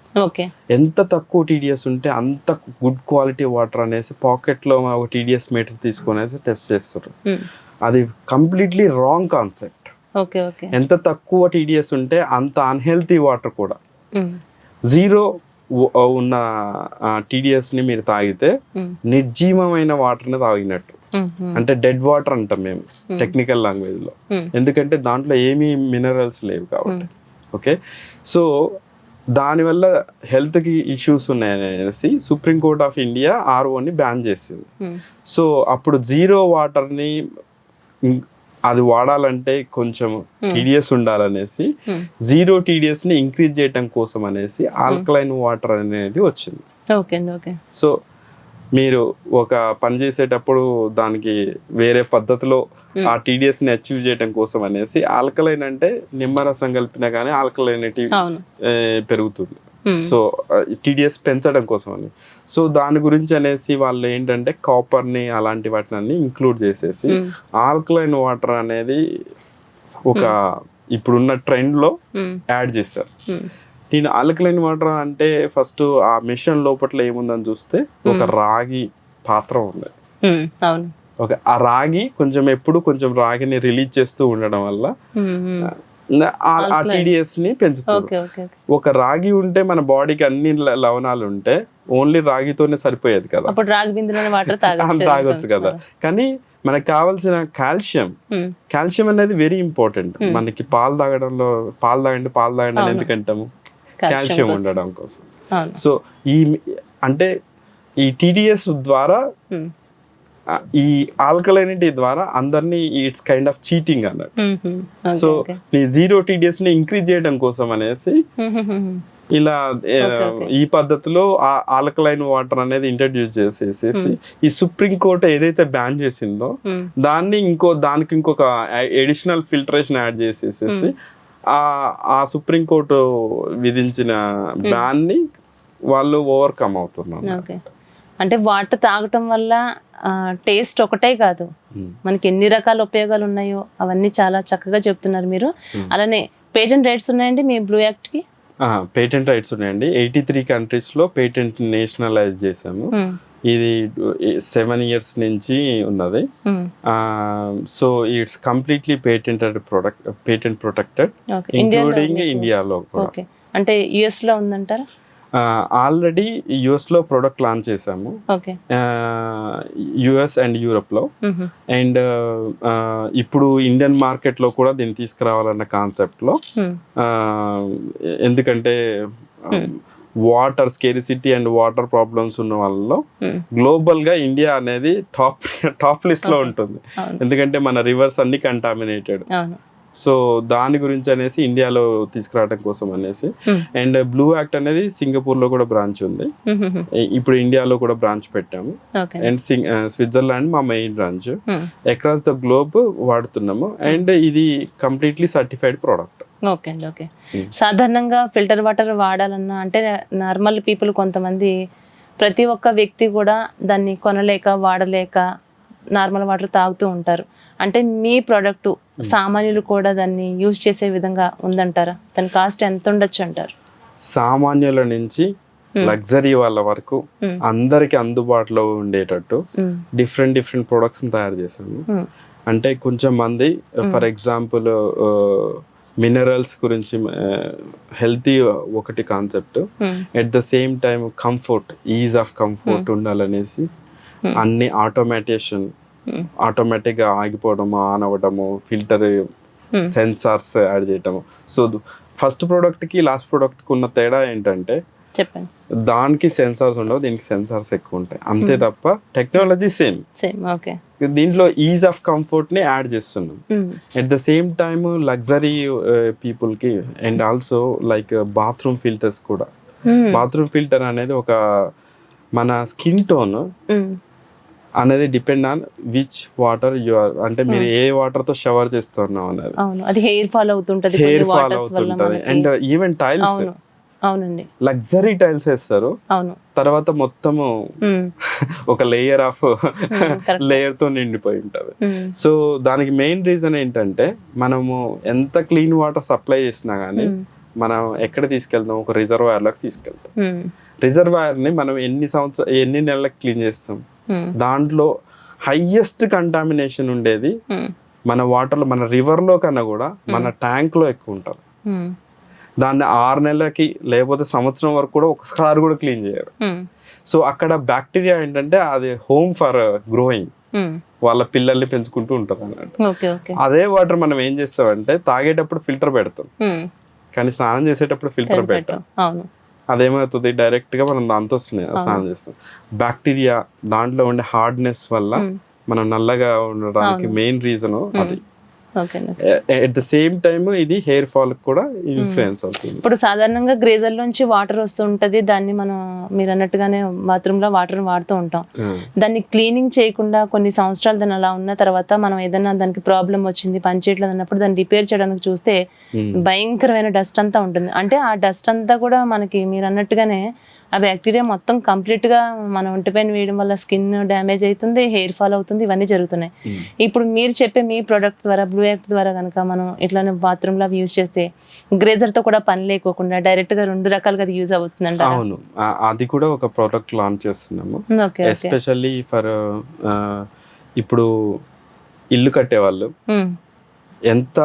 ఎంత తక్కువ TDS ఉంటే అంత గుడ్ క్వాలిటీ వాటర్ అనేసి పాకెట్ లో ఒక TDS మీటర్ తీసుకునేసి టెస్ట్ చేస్తారు. అది కంప్లీట్లీ రాంగ్ కాన్సెప్ట్. ఎంత తక్కువ TDS ఉంటే అంత అన్హెల్తీ వాటర్ కూడా. 0 ఉన్న TDS ని మీరు తాగితే నిర్జీవమైన వాటర్ ని తాగినట్టు, అంటే డెడ్ వాటర్ అంటాం మేము టెక్నికల్ లాంగ్వేజ్ లో. ఎందుకంటే దాంట్లో ఏమీ మినరల్స్ లేవు కాబట్టి. ఓకే, సో దానివల్ల హెల్త్ కి ఇష్యూస్ ఉన్నాయనేసి సుప్రీం కోర్ట్ ఆఫ్ ఇండియా ఆర్ఓని బ్యాన్ చేసింది. సో అప్పుడు 0 వాటర్ ని అది వాడాలంటే కొంచెం TDS ఉండాలనేసి 0 TDS ని ఇంక్రీజ్ చేయటం కోసం అనేసి ఆల్కలైన్ వాటర్ అనేది వచ్చింది. సో మీరు ఒక పని చేసేటప్పుడు దానికి వేరే పద్ధతిలో ఆ TDS ని అచీవ్ చేయడం కోసం అనేసి ఆల్కలైన్ అంటే నిమ్మరసం కలిపినా కానీ ఆల్కలైనిటీ పెరుగుతుంది. సో TDS పెంచడం కోసం అని. సో దాని గురించి అనేసి వాళ్ళు ఏంటంటే కాపర్ ని అలాంటి వాటిని ఇంక్లూడ్ చేసేసి ఆల్కలైన్ వాటర్ అనేది ఒక ఇప్పుడున్న ట్రెండ్ లో యాడ్ చేస్తారు. నేను ఆల్కలైన్ వాటర్ అంటే ఫస్ట్ ఆ మిషన్ లోపల ఏముందని చూస్తే ఒక రాగి పాత్ర ఉంది. ఓకే, ఆ రాగి కొంచెం రాగిని రిలీజ్ చేస్తూ ఉండడం వల్ల ఆ TDS ని పెంచుతుంది. ఒక రాగి ఉంటే మన బాడీకి అన్ని లవణాలు ఉంటే ఓన్లీ రాగితోనే సరిపోయేది కదా, తాగొచ్చు కదా. కానీ మనకు కావాల్సిన కాల్షియం అనేది వెరీ ఇంపార్టెంట్. మనకి పాలు తాగండి ఎందుకంటాము, కాల్షియం ఉండడం కోసం. సో అంటే ఈ TDS ద్వారా ఈ ఆల్కలైనిటీ ద్వారా అందరినీ ఇట్స్ కైండ్ ఆఫ్ చీటింగ్ అన్నట్టు. సో నీ 0 TDS ని ఇంక్రీజ్ చేయడం కోసం అనేసి ఇలా ఈ పద్ధతిలో ఆల్కలైన్ వాటర్ అనేది ఇంట్రడ్యూస్ చేసేసి ఈ సుప్రీం కోర్ట్ ఏదైతే బ్యాన్ చేసిందో దానికి ఇంకొక ఎడిషనల్ ఫిల్టరేషన్ యాడ్ చేసేసి ఆ సుప్రీం కోర్టు విధించిన బ్యాన్ ని వాళ్ళు ఓవర్కమ్ అవుతున్నారు. అంటే వాటర్ తాగటం వల్ల టేస్ట్ ఒకటే కాదు, మనకి ఎన్ని రకాల ఉపయోగాలు ఉన్నాయో అవన్నీ చాలా చక్కగా చెప్తున్నారు మీరు. అలానే పేటెంట్ రైట్స్ ఉన్నాయండి మీ బ్లూ యాక్ట్ కి? పేటెంట్ రైట్స్ ఉన్నాయండి. 83 కంట్రీస్ లో పేటెంట్ నేషనలైజ్ చేసాము. ఇది 7 years నుంచి ఉన్నది. So it's completely patent protected including ఇండియాలో కూడా. అంటే US లో ఉందంటారా? ఆల్రెడీ US లో ప్రొడక్ట్ లాంచ్ చేసాము, US అండ్ యూరోప్ లో. అండ్ ఇప్పుడు ఇండియన్ మార్కెట్ లో కూడా దీన్ని తీసుకురావాలన్న కాన్సెప్ట్ లో, ఎందుకంటే వాటర్ స్కేరిసిటీ అండ్ వాటర్ ప్రాబ్లమ్స్ ఉన్న వాళ్ళలో గ్లోబల్ గా ఇండియా అనేది టాప్ లిస్ట్ లో ఉంటుంది. ఎందుకంటే మన రివర్స్ అన్ని కంటామినేటెడ్. సో దాని గురించి అనేసి ఇండియాలో తీసుకురావడం కోసం అనేసి. అండ్ బ్లూ యాక్ట్ అనేది సింగపూర్ లో కూడా బ్రాంచ్ ఉంది, ఇప్పుడు ఇండియాలో కూడా బ్రాంచ్ పెట్టాము. అండ్ స్విట్జర్లాండ్ మా main branch. Across the globe వాడుతున్నాము. అండ్ ఇది కంప్లీట్లీ సర్టిఫైడ్ ప్రోడక్ట్. ఓకే. సాధారణంగా ఫిల్టర్ వాటర్ వాడాలన్నా అంటే నార్మల్ పీపుల్ కొంతమంది, ప్రతి ఒక్క వ్యక్తి కూడా దాన్ని కొనలేక వాడలేక నార్మల్ వాటర్ తాగుతూ ఉంటారు. అంటే మీ ప్రోడక్ట్ సామాన్యులు కూడా దాన్ని యూజ్ చేసే విధంగా ఉందంటారా? దాని కాస్ట్ ఎంత ఉండొచ్చు అంటారు? సామాన్యుల నుంచి లగ్జరీ వాళ్ళ వరకు అందరికి అందుబాటులో ఉండేటట్టు డిఫరెంట్ ప్రొడక్ట్స్ తయారు చేసాము. అంటే కొంచెం మంది ఫర్ ఎగ్జాంపుల్ మినరల్స్ గురించి, హెల్తీ ఒకటి concept, at the same time comfort, ease of comfort ఉండాలనేసి అన్ని ఆటోమేటిక్గా ఆగిపోవడము, ఆన్ అవ్వడము, ఫిల్టర్ సెన్సార్స్ యాడ్ చేయటము. సో ఫస్ట్ ప్రోడక్ట్కి లాస్ట్ ప్రోడక్ట్కి ఉన్న తేడా ఏంటంటే చెప్పండి. దానికి సెన్సార్స్ ఉండవు, దీనికి సెన్సార్స్ ఎక్కువ ఉంటాయి, అంతే తప్ప టెక్నాలజీ సేమ్. ఓకే. దీంట్లో ఈజ్ ఆఫ్ కంఫర్ట్ ని యాడ్ చేస్తున్నాం. At the same time luxury people కి, and also like bathroom filters కూడా. బాత్రూమ్ ఫిల్టర్ అనేది ఒక మన స్కిన్ టోన్ అనేది depend on which water you are, అంటే మీరు ఏ వాటర్ తో షవర్ చేస్తున్నాం అనేది. అది హెయిర్ ఫాల్ అవుతుంటది, హెయిర్ ఫాల్ అవుతుంటది. అండ్ ఈవెన్ టైల్స్, అవునండి, లగ్జరీ టైల్స్ వేస్తారు, అవును, తర్వాత మొత్తము ఒక లేయర్ తో నిండిపోయి ఉంటది. సో దానికి మెయిన్ రీజన్ ఏంటంటే మనము ఎంత క్లీన్ వాటర్ సప్లై చేసినా గానీ మనం ఎక్కడ తీసుకెళ్తాం, ఒక రిజర్వాయర్ లోకి తీసుకెళ్తాం. రిజర్వాయర్ ని మనం ఎన్ని నెలలకు క్లీన్ చేస్తాం, దాంట్లో హైయెస్ట్ కంటామినేషన్ ఉండేది మన వాటర్ లో, మన రివర్ లో కన్నా కూడా మన ట్యాంక్ లో ఎక్కువ ఉంటుంది. దాన్ని 6 నెలలకి లేకపోతే సంవత్సరం వరకు కూడా ఒకసారి కూడా క్లీన్ చేయరు. సో అక్కడ బ్యాక్టీరియా ఏంటంటే అది హోమ్ ఫర్ గ్రోయింగ్, వాళ్ళ పిల్లల్ని పెంచుకుంటూ ఉంటుంది అన్నట్టు. అదే వాటర్ మనం ఏం చేస్తామంటే తాగేటప్పుడు ఫిల్టర్ పెడతాం, కానీ స్నానం చేసేటప్పుడు ఫిల్టర్ పెట్టాం. అదేమవుతుంది, డైరెక్ట్ గా మనం దాంతో స్నానం చేస్తాం. బ్యాక్టీరియా దాంట్లో ఉండే హార్డ్నెస్ వల్ల మనం నల్లగా ఉండడానికి మెయిన్ రీజన్ అది. ఎట్ ద సేమ్ టైమ్ ఇది హెయిర్ ఫాల్ కూడా ఇన్ఫ్లుయెన్స్ అవుతుంది. ఇప్పుడు సాధారణంగా గ్రేజర్ నుంచి వాటర్ వస్తూ ఉంటది, దాన్ని మనం మీరు అన్నట్టుగానే బాత్రూమ్ లో వాటర్ వాడుతూ ఉంటాం. దాన్ని క్లీనింగ్ చేయకుండా కొన్ని సంవత్సరాలు దాన్ని అలా ఉన్న తర్వాత మనం ఏదైనా దానికి ప్రాబ్లం వచ్చింది పని చేయట్లేదు అన్నప్పుడు దాన్ని రిపేర్ చేయడానికి చూస్తే భయంకరమైన డస్ట్ అంతా ఉంటుంది. అంటే ఆ డస్ట్ అంతా కూడా మనకి మీరు అన్నట్టుగానే ఆ బ్యాక్టీరియా మొత్తం కంప్లీట్ గా మన ఒంటిపైన వేయడం వల్ల స్కిన్ డ్యామేజ్ అవుతుంది, హెయిర్ ఫాల్ అవుతుంది, ఇవన్నీ జరుగుతున్నాయి. ఇప్పుడు మీరు చెప్పే మీ ప్రోడక్ట్ ద్వారా, బ్లూ యాక్ట్ ద్వారా కనుక మనం ఇట్లానే బాత్రూమ్ లో యూజ్ చేస్తే గ్రేజర్ తో కూడా పని లేకోకుండా డైరెక్ట్ గా 2 రకాలుగా అది యూజ్ అవుతుందంట. అవును, అది కూడా ఒక ప్రోడక్ట్ లాంచ్ చేస్తున్నాము ఎస్పెషల్లీ ఫర్ ఇప్పుడు ఇల్లు కట్టే వాళ్ళు ఎంత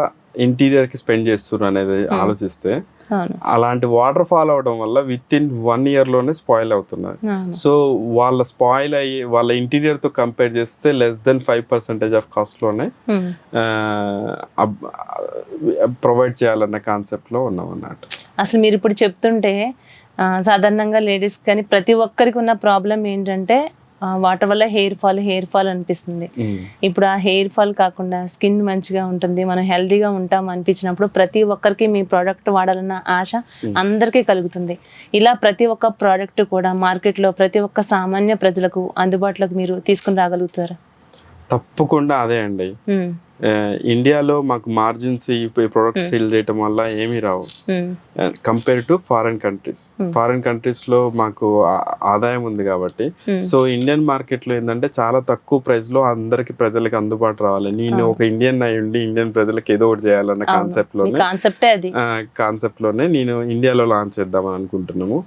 ఇంటీరియర్ కి స్పెండ్ చేస్తున్నారు అనేది ఆలోచిస్తే అలాంటి వాటర్ ఫాల్ అవడం వల్ల విత్ ఇన్ 1 year లోనే స్పాయిల్ అవుతున్నారు. సో వాళ్ళ స్పాయిల్ అయ్యి వాళ్ళ ఇంటీరియర్ తో కంపేర్ చేస్తే లెస్ దెన్ 5% ఆఫ్ కాస్ట్ లోనే ప్రొవైడ్ చేయాలన్న కాన్సెప్ట్ లో ఉన్నాం అన్నట్టు. అసలు మీరు ఇప్పుడు చెప్తుంటే సాధారణంగా లేడీస్ కానీ ప్రతి ఒక్కరికి ఉన్న ప్రాబ్లం ఏంటంటే వాటర్ వల్ల హెయిర్ ఫాల్ అనిపిస్తుంది. ఇప్పుడు ఆ హెయిర్ ఫాల్ కాకుండా స్కిన్ మంచిగా ఉంటుంది, మనం హెల్దీగా ఉంటాం అనిపించినప్పుడు ప్రతి ఒక్కరికి మీ ప్రోడక్ట్ వాడాలన్న ఆశ అందరికీ కలుగుతుంది. ఇలా ప్రతి ఒక్క ప్రోడక్ట్ కూడా మార్కెట్లో ప్రతి ఒక్క సామాన్య ప్రజలకు అందుబాటులోకి మీరు తీసుకుని రాగలుగుతారా? తప్పకుండా అదే అండి. ఇండియాలో మాకు మార్జిన్స్ ఈ ప్రొడక్ట్ సేల్ చేయటం వల్ల ఏమీ రావు కంపేర్ టు ఫారెన్ కంట్రీస్ లో మాకు ఆదాయం ఉంది కాబట్టి. సో ఇండియన్ మార్కెట్ లో ఏంటంటే చాలా తక్కువ ప్రైస్ లో అందరికి ప్రజలకి అందుబాటు రావాలి. నేను ఒక ఇండియన్ అయి ఉండి ఇండియన్ ప్రజలకు ఏదో ఒకటి చేయాలన్న కాన్సెప్ట్ లోనే నేను ఇండియాలో లాంచ్ చేద్దామని అనుకుంటున్నాము.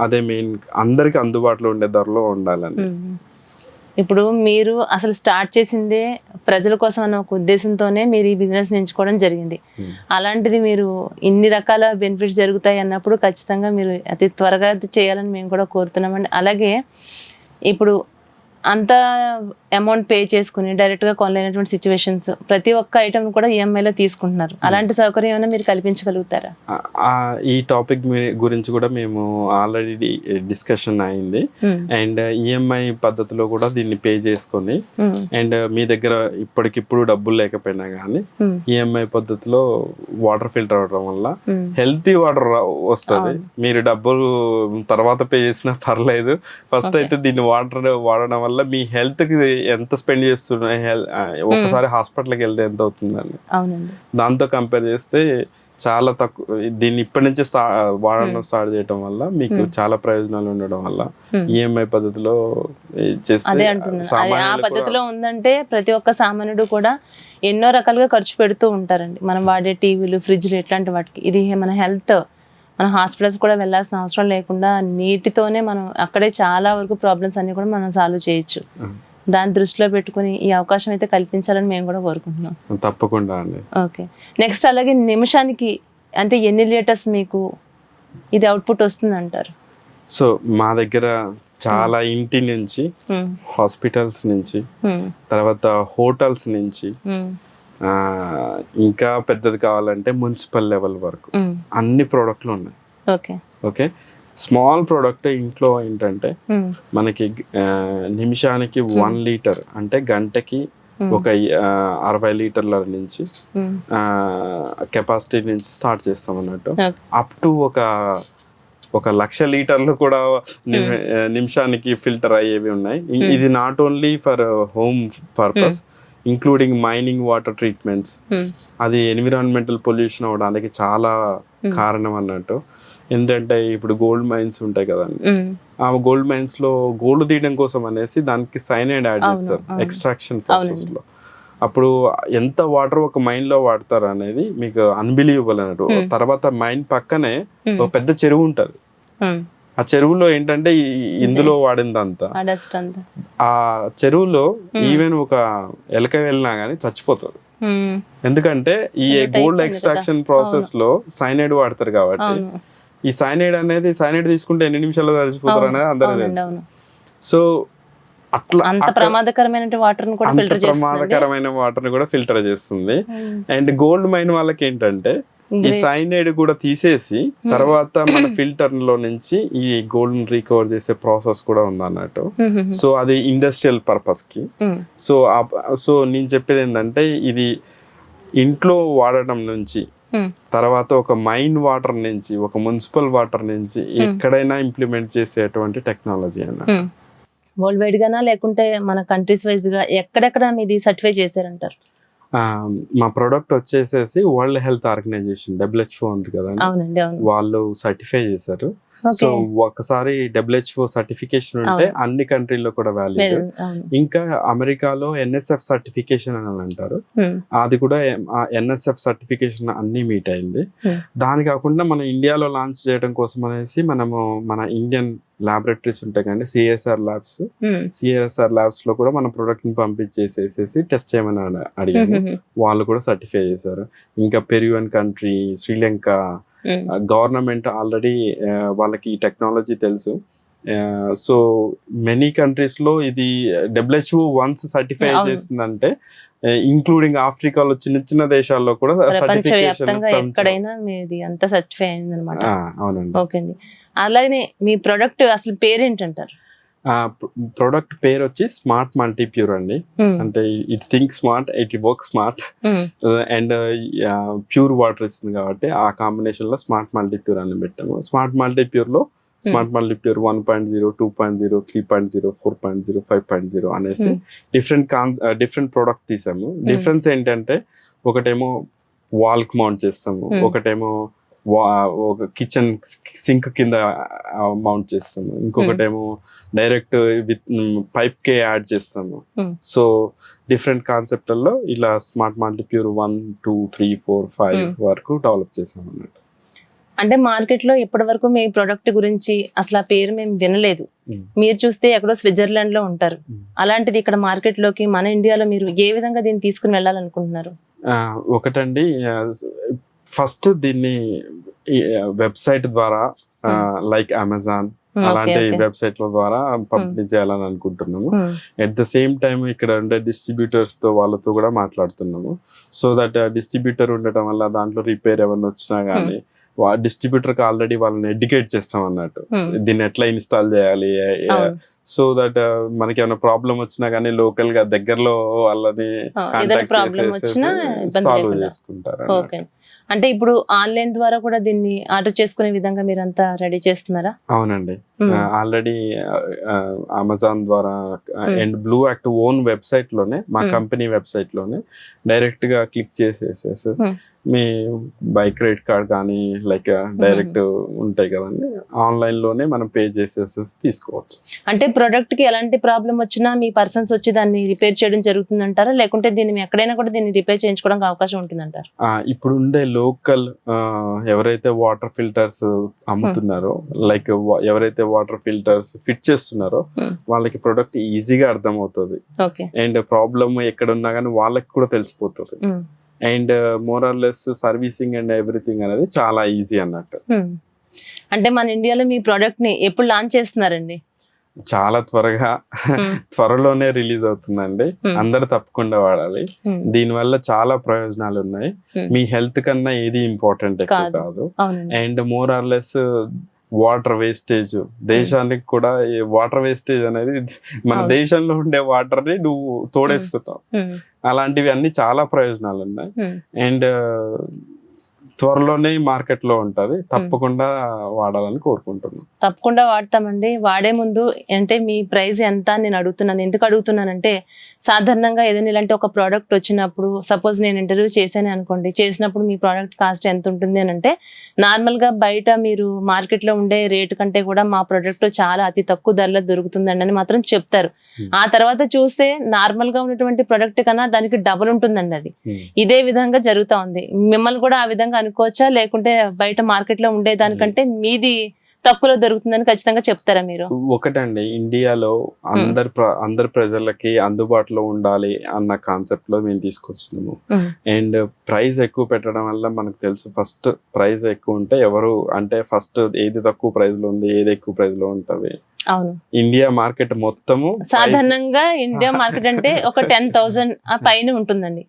అదే మెయిన్, అందరికి అందుబాటులో ఉండే ధరలో ఉండాలని. ఇప్పుడు మీరు అసలు స్టార్ట్ చేసిందే ప్రజల కోసం అన్న ఒక ఉద్దేశంతోనే మీరు ఈ బిజినెస్ ఎంచుకోవడం జరిగింది. అలాంటిది మీరు ఇన్ని రకాల బెనిఫిట్స్ జరుగుతాయి అన్నప్పుడు ఖచ్చితంగా మీరు అతి త్వరగా చేయాలని మేము కూడా కోరుతున్నామండి. అలాగే ఇప్పుడు అంత అమౌంట్ పే చేసుకుని డైరెక్ట్గా కొనలేనటువంటి సిచ్యువేషన్స్ ప్రతి ఒక్క ఐటమ్ కూడా ఈఎంఐలో తీసుకుంటున్నారు. అలాంటి సౌకర్యం ఏమైనా మీరు కల్పించగలుగుతారా? ఈ టాపిక్ గురించి కూడా మేము ఆల్రెడీ డిస్కషన్ అయింది. అండ్ ఈఎంఐ పద్ధతిలో కూడా దీన్ని పే చేసుకొని, అండ్ మీ దగ్గర ఇప్పటికిప్పుడు డబ్బులు లేకపోయినా కానీ ఈఎంఐ పద్ధతిలో వాటర్ ఫిల్టర్ అవడం వల్ల హెల్తీ వాటర్ వస్తుంది. మీరు డబ్బులు తర్వాత పే చేసినా పర్లేదు, ఫస్ట్ అయితే దీన్ని వాటర్ వాడడం వల్ల మీ హెల్త్ కి ఎంత స్పెండ్ చేస్తున్నాయి, ఒకసారి హాస్పిటల్కి వెళ్తే ఎంత అవుతుందండి, దాంతో కంపేర్ చేస్తే చాలా తక్కువ. దీన్ని ఇప్పటి నుంచే వాడడం స్టార్ట్ చేయడం వల్ల మీకు చాలా ప్రయోజనాలు ఉండడం వల్ల ఈఎంఐ పద్ధతిలో చేస్తే ఆ పద్ధతిలో ఉందంటే ప్రతి ఒక్క సామాన్యుడు కూడా ఎన్నో రకాలుగా ఖర్చు పెడుతూ ఉంటారండి. మనం వాడే టీవీలు, ఫ్రిడ్జ్లు ఇట్లాంటి వాటికి. ఇది మన హెల్త్, మన హాస్పిటల్స్ కూడా వెళ్ళాల్సిన అవసరం లేకుండా నీటితోనే మనం అక్కడే చాలా వరకు ప్రాబ్లమ్స్ అన్ని కూడా మనం సాల్వ్ చేయొచ్చు. దాన్ని దృష్టిలో పెట్టుకుని ఈ అవకాశం అయితే కల్పించాలని మేము కూడా కోరుకుంటున్నాం. తప్పకుండా అండి. ఓకే, నెక్స్ట్ అలాగే నిమిషానికి అంటే ఎన్ని లీటర్స్ మీకు ఇది అవుట్పుట్ వస్తుంది అంటారు? సో మా దగ్గర చాలా ఇంటి నుంచి, హాస్పిటల్స్ నుంచి, తర్వాత హోటల్స్ నుంచి, ఇంకా పెద్దది కావాలంటే మున్సిపల్ లెవెల్ వరకు అన్ని ప్రోడక్ట్లు ఉన్నాయి. ఓకే, స్మాల్ ప్రోడక్ట్ ఇంట్లో ఏంటంటే మనకి నిమిషానికి 1 లీటర్ అంటే గంటకి ఒక 60 లీటర్ల నుంచి కెపాసిటీ నుంచి స్టార్ట్ చేస్తాం అన్నట్టు. అప్ టు ఒక 1,00,000 లీటర్లు కూడా నిమిషానికి ఫిల్టర్ అయ్యేవి ఉన్నాయి. ఇది not only for home purpose, including mining water treatments. అది ఎన్విరాన్మెంటల్ పొల్యూషన్ అవడానికి చాలా కారణం అన్నట్టు. ఏంటంటే ఇప్పుడు గోల్డ్ మైన్స్ ఉంటాయి కదండి, ఆ గోల్డ్ మైన్స్ లో గోల్డ్ తీయడం కోసం అనేసి దానికి సైనైడ్ యాడ్ చేస్తారు ఎక్స్ట్రాక్షన్ ప్రాసెస్ లో. అప్పుడు ఎంత వాటర్ ఒక మైన్ లో వాడతారు అనేది మీకు అన్బిలీవబుల్ అన్నట్టు. తర్వాత మైన్ పక్కనే ఒక పెద్ద చెరువు ఉంటది. ఆ చెరువులో ఏంటంటే ఇందులో వాడిందంతా, ఆ చెరువులో ఈవెన్ ఒక ఎలక వెళ్ళినా గానీ చచ్చిపోతుంది. ఎందుకంటే ఈ గోల్డ్ ఎక్స్ట్రాక్షన్ ప్రాసెస్ లో సైనైడ్ వాడతారు కాబట్టి. ఈ సైనైడ్ తీసుకుంటే ఎన్ని నిమిషాల్లో చచ్చిపోతారు అనేది అందరికీ తెలుసు. సో అట్లా అంత ప్రమాదకరమైన వాటర్ ని కూడా ఫిల్టర్ చేస్తుంది. అండ్ గోల్డ్ మైన్ వాళ్ళకి ఏంటంటే ఈ సైనైడ్ కూడా తీసేసి తర్వాత మన ఫిల్టర్ లో నుంచి ఈ గోల్డ్ రికవర్ చేసే ప్రాసెస్ కూడా ఉంది అన్నట్టు. సో అది ఇండస్ట్రియల్ పర్పస్ కి. సో నేను చెప్పేది ఏంటంటే ఇది ఇంట్లో వాడటం నుంచి, తర్వాత ఒక మైన్ వాటర్ నుంచి, ఒక మున్సిపల్ వాటర్ నుంచి ఎక్కడైనా ఇంప్లిమెంట్ చేసేటువంటి టెక్నాలజీ అన్నట్టు. వరల్డ్ వైడ్ గానా లేకుంటే మన కంట్రీస్ వైజ్ గా ఎక్కడెక్కడ మీది సర్టిఫై చేశారంటారు? మా ప్రొడక్ట్ వచ్చేసేసి వరల్డ్ హెల్త్ ఆర్గనైజేషన్ WHO ఉంది కదా, వాళ్ళు సర్టిఫై చేశారు. సో ఒకసారి WHO సర్టిఫికేషన్ ఉంటే అన్ని కంట్రీల్లో కూడా వ్యాలిడ్. ఇంకా అమెరికాలో NSF సర్టిఫికేషన్ అని అంటారు, అది కూడా NSF సర్టిఫికేషన్ అన్ని మీట్ అయింది. దాని కాకుండా మన ఇండియాలో లాంచ్ చేయడం కోసం అనేసి మనము మన ఇండియన్ ల్యాబొరేటరీస్ ఉంటాయి కండి, సిఎస్ఆర్ ల్యాబ్స్ లో కూడా మన ప్రొడక్ట్ ని పంపించేసేసి టెస్ట్ చేయమని అడిగాను. వాళ్ళు కూడా సర్టిఫై చేశారు. ఇంకా Peruvian country, Sri Lanka government already వాళ్ళకి ఈ టెక్నాలజీ తెలుసు. సో మెనీ కంట్రీస్ లో ఇది WHO వన్స్ సర్టిఫై చేసిందంటే, ఇంక్లూడింగ్ ఆఫ్రికాలో చిన్న చిన్న దేశాల్లో కూడా ఎక్కడైనా మీది అంతా సర్టిఫై అయిందన్నమాట. అవునండి. ఓకే అండి. అలాగే మీ ప్రొడక్ట్ అసలు పేరేంటంటారు? ప్రొడక్ట్ పేరు వచ్చి స్మార్ట్ మల్టీప్యూర్ అండి. అంటే it think smart, it work smart, and pure water ఇస్తుంది కాబట్టి ఆ కాంబినేషన్ లో స్మార్ట్ మల్టీప్యూర్ అని పెట్టాము. స్మార్ట్ మల్టీప్యూర్ 1.0, 2.0, 3.0, 4.0, 5.0 అనేసి డిఫరెంట్ ప్రోడక్ట్ తీసాము. డిఫరెన్స్ ఏంటంటే ఒకటేమో వాల్ కి మౌంట్ చేస్తాము, ఒకటేమో ఒక కిచెన్ సింక్ కింద మౌంట్ చేస్తాము, ఇంకొకటేమో డైరెక్ట్ విత్ పైప్ కే యాడ్ చేస్తాము. సో డిఫరెంట్ కాన్సెప్ట్లలో ఇలా స్మార్ట్ మల్టీప్యూర్ 1, 2, 3, 4, 5 వరకు డెవలప్ చేసాము అన్నట్టు. అంటే మార్కెట్ లో ఇప్పటి వరకు మీ ప్రొడక్ట్ గురించి అసలు ఆ పేరు మేము వినలేదు. మీరు చూస్తే ఎక్కడో స్విట్జర్లాండ్ లో ఉంటారు, అలాంటిది ఇక్కడ మార్కెట్ లోకి మన ఇండియాలో మీరు ఏ విధంగా దీన్ని తీసుకుని వెళ్ళాలనుకుంటున్నారు? ఒకటండి, ఫస్ట్ దీన్ని వెబ్సైట్ ద్వారా లైక్ అమెజాన్ అలాంటి వెబ్సైట్ల ద్వారా పంపిణీ చేయాలని అనుకుంటున్నాము. ఎట్ ద సేమ్ టైం ఇక్కడ ఉండే డిస్ట్రిబ్యూటర్స్ తో వాళ్ళతో కూడా మాట్లాడుతున్నాము. సో దట్ డిస్ట్రిబ్యూటర్ ఉండటం వల్ల దాంట్లో రిపేర్ ఏమన్నా వచ్చినా గానీ డిస్ట్రిబ్యూటర్ కి ఆల్రెడీ వాళ్ళని ఎడ్యుకేట్ చేస్తాం అన్నట్టు, దీన్ని ఎట్లా ఇన్స్టాల్ చేయాలి. సో దట్ మనకి ఏమైనా ప్రాబ్లం వచ్చినా గానీ లోకల్ గా దగ్గరలో వాళ్ళని కాంటాక్ట్ చేసేసి సాల్వ్ చేసుకుంటారు. అంటే ఇప్పుడు ఆన్లైన్ ద్వారా కూడా దీన్ని ఆర్డర్ చేసుకునే విధంగా మీరంతా రెడీ చేస్తున్నారా? అవునండి, ఆల్రెడీ అమెజాన్ ద్వారా and blue act own website లోనే, మా కంపెనీ వెబ్సైట్ లోనే డైరెక్ట్ గా క్లిక్ చేసేసేసి మీ బై క్రెడిట్ కార్డ్ కానీ లైక్ డైరెక్ట్ ఉంటాయి కదండి, ఆన్లైన్ లోనే మనం పే చేసేసి తీసుకోవచ్చు. అంటే ప్రొడక్ట్ కి ఎలాంటి ప్రాబ్లం వచ్చినా మీ పర్సన్స్ వచ్చి దాన్ని రిపేర్ చేయడం జరుగుతుందంటారా, లేకుంటే దీన్ని ఎక్కడైనా కూడా దీన్ని రిపేర్ చేయించుకోవడానికి అవకాశం ఉంటుందంటారు? ఇప్పుడు ఉండే లోకల్ ఎవరైతే వాటర్ ఫిల్టర్స్ అమ్ముతున్నారో, లైక్ ఎవరైతే వాటర్ ఫిల్టర్స్ ఫిట్ చేస్తున్నారో వాళ్ళకి ప్రొడక్ట్ ఈజీగా అర్థమవుతుంది ఓకే అండ్ ప్రాబ్లమ్ ఎక్కడ ఉన్నా కానీ వాళ్ళకి కూడా తెలిసిపోతుంది and more or less servicing and everything అనేది చాలా ఈజీ అన్నట్టు. అంటే మన ఇండియాలో మీ ప్రోడక్ట్ ని ఎప్పుడు లాంచ్ చేస్తున్నారండి? చాలా త్వరలోనే రిలీజ్ అవుతుందండి. అందరు తప్పకుండా వాడాలి. దీని వల్ల చాలా ప్రయోజనాలు ఉన్నాయి. మీ హెల్త్ కన్నా ఏది ఇంపార్టెంట్ ఎక్కువ కాదు. And more or less water wastage, దేశానికి కూడా వాటర్ వేస్టేజ్ అనేది మన దేశంలో ఉండే వాటర్ ని నువ్వు తోడేస్తున్నావు. అలాంటివి అన్ని చాలా ప్రయోజనాలు ఉన్నాయి. అండ్ త్వరలోనే మార్కెట్ లో ఉంటది. తప్పకుండా వాడాలని కోరుకుంటున్నాను. తప్పకుండా వాడతామండి. వాడే ముందు అంటే మీ ప్రైస్ ఎంత అని నేను అడుగుతున్నాను. ఎందుకు అడుగుతున్నానంటే సాధారణంగా ఏదైనా ఇలాంటి ఒక ప్రోడక్ట్ వచ్చినప్పుడు, సపోజ్ నేను ఇంటర్వ్యూ చేశాను అనుకోండి, చేసినప్పుడు మీ ప్రోడక్ట్ కాస్ట్ ఎంత ఉంటుంది అని అంటే నార్మల్ గా బయట మీరు మార్కెట్ లో ఉండే రేటు కంటే కూడా మా ప్రోడక్ట్ చాలా అతి తక్కువ ధరలో దొరుకుతుందండి అని మాత్రం చెప్తారు. ఆ తర్వాత చూస్తే నార్మల్ గా ఉన్నటువంటి ప్రొడక్ట్ కన్నా దానికి డబుల్ ఉంటుందండి. అది ఇదే విధంగా జరుగుతా ఉంది. మిమ్మల్ని కూడా ఆ విధంగా అనుకోవచ్చా, లేకుంటే బయట మార్కెట్ లో ఉండే దానికంటే మీది తక్కువలో దొరుకుతుందని ఖచ్చితంగా చెప్తారా మీరు? ఒకటండి, ఇండియాలో అందరి ప్రజలకి అందుబాటులో ఉండాలి అన్న కాన్సెప్ట్ లో మేము తీసుకొచ్చినాము. అండ్ ప్రైస్ ఎక్కువ పెట్టడం వల్ల మనకు తెలుసు, ఫస్ట్ ప్రైస్ ఎక్కువ ఉంటే ఎవరు అంటే ఫస్ట్ ఏది తక్కువ ప్రైస్ లో ఉంది, ఏది ఎక్కువ ప్రైస్ లో ఉంటది. అవును, ఇండియా మార్కెట్ మొత్తము సాధారణంగా ఇండియా మార్కెట్ అంటే ఒక 10,000 ఆ పైన ఉంటుందండి.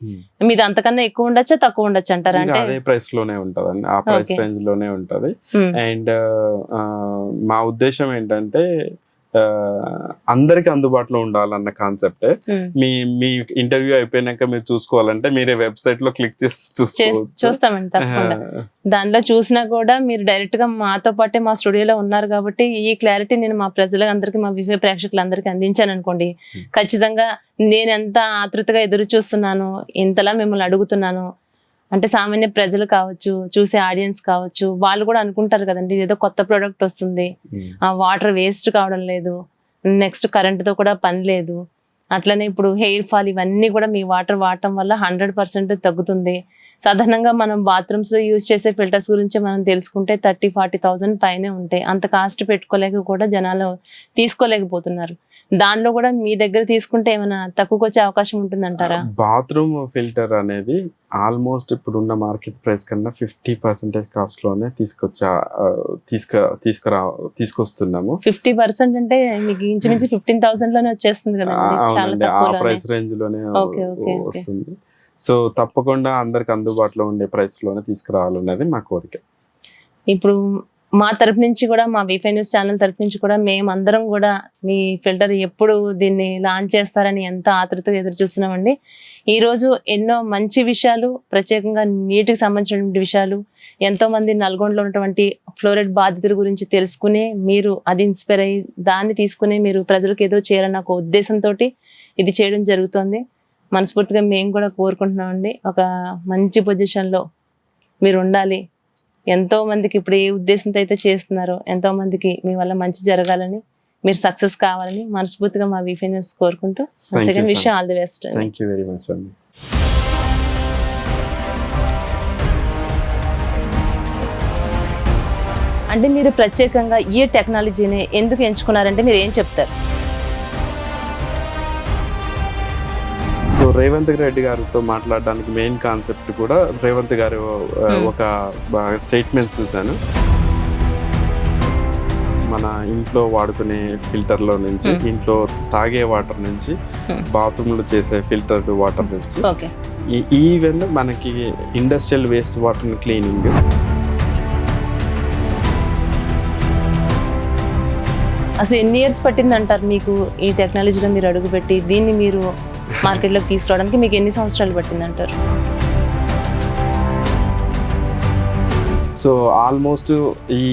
మీది అంతకన్నా ఎక్కువ ఉండొచ్చా, తక్కువ ఉండొచ్చు అంటారా? అంటే అదే ప్రైస్ లోనే ఉంటదండి, ఆ ప్రైస్ రేంజ్ లోనే ఉంటది. అండ్ మా ఉద్దేశం ఏంటంటే అందరికి అందుబాటులో ఉండాలన్న కాన్సెప్టే. మీ ఇంటర్వ్యూ అయిపోయినాక మీరు చూసుకోవాలంటే మీరే వెబ్సైట్ లో క్లిక్ చేసి చూస్తామండి తప్పకుండా. దానిలో చూసినా కూడా మీరు డైరెక్ట్ గా మాతో పాటే మా స్టూడియోలో ఉన్నారు కాబట్టి ఈ క్లారిటీ నేను మా ప్రజలందరికీ, మా వివే ప్రేక్షకులందరికీ అందించాను అనుకోండి, ఖచ్చితంగా నేను ఎంత ఆతృతగా ఎదురు చూస్తున్నాను, ఇంతలా మిమ్మల్ని అడుగుతున్నాను అంటే సామాన్య ప్రజలు కావచ్చు, చూసే ఆడియన్స్ కావచ్చు, వాళ్ళు కూడా అనుకుంటారు కదండి ఏదో కొత్త ప్రోడక్ట్ వస్తుంది, ఆ వాటర్ వేస్ట్ కావడం లేదు, నెక్స్ట్ కరెంటుతో కూడా పని లేదు, అట్లనే ఇప్పుడు హెయిర్ ఫాల్ ఇవన్నీ కూడా మీ వాటర్ వాడటం వల్ల 100% తగ్గుతుంది. సాధారణంగా మనం బాత్రూమ్స్ లో యూజ్ చేసే ఫిల్టర్స్ గురించి మనం తెలుసుకుంటే 30,000-40,000 పైనే ఉంటాయి. అంత కాస్ట్ పెట్టుకోలేక కూడా జనాలు తీసుకోలేకపోతున్నారు. దానిలో కూడా మీ దగ్గర తీసుకుంటే ఏమైనా తక్కువకి వచ్చే అవకాశం ఉంటుందంటారా? బాత్రూమ్ ఫిల్టర్ అనేది ఆల్మోస్ట్ ఇప్పుడున్న మార్కెట్ ప్రైస్ కన్నా 50% కాస్ట్ లోనే తీసుకొస్తున్నాము. 50% అంటే మీకు ఇంచుమించు 15,000 లోనే వచ్చేస్తుంది కదా? అవునండి, ఆ ప్రైస్ రేంజ్ లోనే వస్తుంది. సో తప్పకుండా అందరికి అందుబాటులో ఉండే ప్రైస్ లోనే తీసుకురావాలన్నది మా కోరిక. ఇప్పుడు మా తరపు నుంచి కూడా, మా వీఫై న్యూస్ ఛానల్ తరపు నుంచి కూడా మేమందరం కూడా మీ ఫిల్టర్ ఎప్పుడు దీన్ని లాంచ్ చేస్తారని ఎంత ఆతృతగా ఎదురు చూస్తున్నామండి. ఈరోజు ఎన్నో మంచి విషయాలు, ప్రత్యేకంగా నీటికి సంబంధించిన విషయాలు, ఎంతో మంది నల్గొండలో ఉన్నటువంటి ఫ్లోరైడ్ బాధితుల గురించి తెలుసుకునే మీరు అది ఇన్స్పైర్ అయ్యి దాన్ని తీసుకుని మీరు ప్రజలకు ఏదో చేయాలన్న ఒక ఉద్దేశంతో ఇది చేయడం జరుగుతుంది. మనస్ఫూర్తిగా మేము కూడా కోరుకుంటున్నామండి, ఒక మంచి పొజిషన్లో మీరు ఉండాలి. ఎంతో మందికి ఇప్పుడు ఏ ఉద్దేశంతో అయితే చేస్తున్నారో ఎంతో మందికి మీ వల్ల మంచి జరగాలని, మీరు సక్సెస్ కావాలని మనస్ఫూర్తిగా మా వీఫై న్యూస్ కోరుకుంటూ సెకండ్ విషయం all the best. Thank you very much అండి. అంటే మీరు ప్రత్యేకంగా ఈ టెక్నాలజీని ఎందుకు ఎంచుకున్నారంటే మీరు ఏం చెప్తారు? సో రేవంత్ రెడ్డి గారితో మాట్లాడడానికి మెయిన్ కాన్సెప్ట్ కూడా, రేవంత్ గారు ఒక స్టేట్మెంట్ చూశాను, మన ఇంట్లో వాడుకునే ఫిల్టర్లో నుంచి, ఇంట్లో తాగే వాటర్ నుంచి, బాత్రూంలో చేసే ఫిల్టర్డ్ వాటర్ నుంచి, ఈవెన్ మనకి ఇండస్ట్రియల్ వేస్ట్ వాటర్ క్లీనింగ్, అసలు ఎన్ని ఇయర్స్ పట్టింది అంటారు మీకు ఈ టెక్నాలజీలో మీరు అడుగుపెట్టి దీన్ని మీరు మార్కెట్లోకి తీసుకురావడానికి? మీకు ఎన్ని సంవత్సరాలు పట్టింది అంటారు? సో ఆల్మోస్ట్ ఈ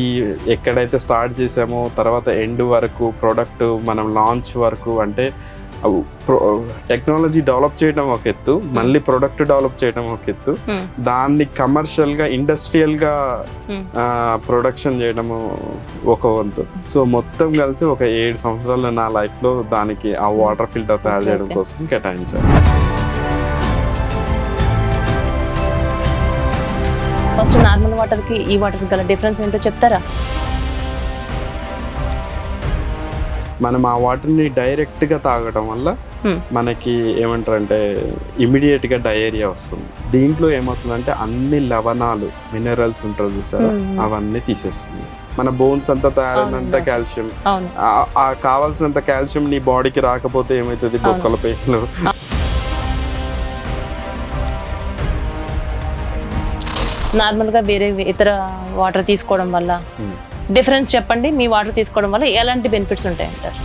ఎక్కడైతే స్టార్ట్ చేసామో తర్వాత ఎండ్ వరకు, ప్రోడక్ట్ మనం లాంచ్ వరకు, అంటే టెక్నాలజీ డెవలప్ చేయడం ఒక ఎత్తు, మళ్ళీ ప్రొడక్ట్ డెవలప్ చేయడం ఒక ఎత్తు, దాన్ని కమర్షియల్ గా, ఇండస్ట్రియల్ గా ప్రొడక్షన్ చేయడము ఒక వంతు. సో మొత్తం కలిసి ఒక 7 సంవత్సరాలు నా లైఫ్ లో దానికి ఆ వాటర్ ఫిల్టర్ తయారు చేయడం కోసం కేటాయించాను. ఫస్ట్ నార్మల్ వాటర్ కి ఈ వాటర్ కి గల డిఫరెన్స్ ఏంటో చెప్తారా? మనం ఆ వాటర్ని డైరెక్ట్గా తాగడం వల్ల Hmm. మనకి ఏమంటారంటే ఇమీడియట్గా డయేరియా వస్తుంది. దీంట్లో ఏమవుతుందంటే అన్ని లవణాలు మినరల్స్ ఉంటారు చూసారా, అవన్నీ తీసేస్తుంది. మన బోన్స్ అంతా తయారైనంత కాల్షియం, అవును ఆ కావాల్సినంత కాల్షియం నీ బాడీకి రాకపోతే ఏమవుతుంది, బొక్కల పెయిన్లు. నార్మల్గా వేరే ఇతర వాటర్ తీసుకోవడం వల్ల డిఫరెన్స్ చెప్పండి. మీ వాటర్ తీసుకోవడం వల్ల ఎలాంటి బెనిఫిట్స్ ఉంటాయంటారు?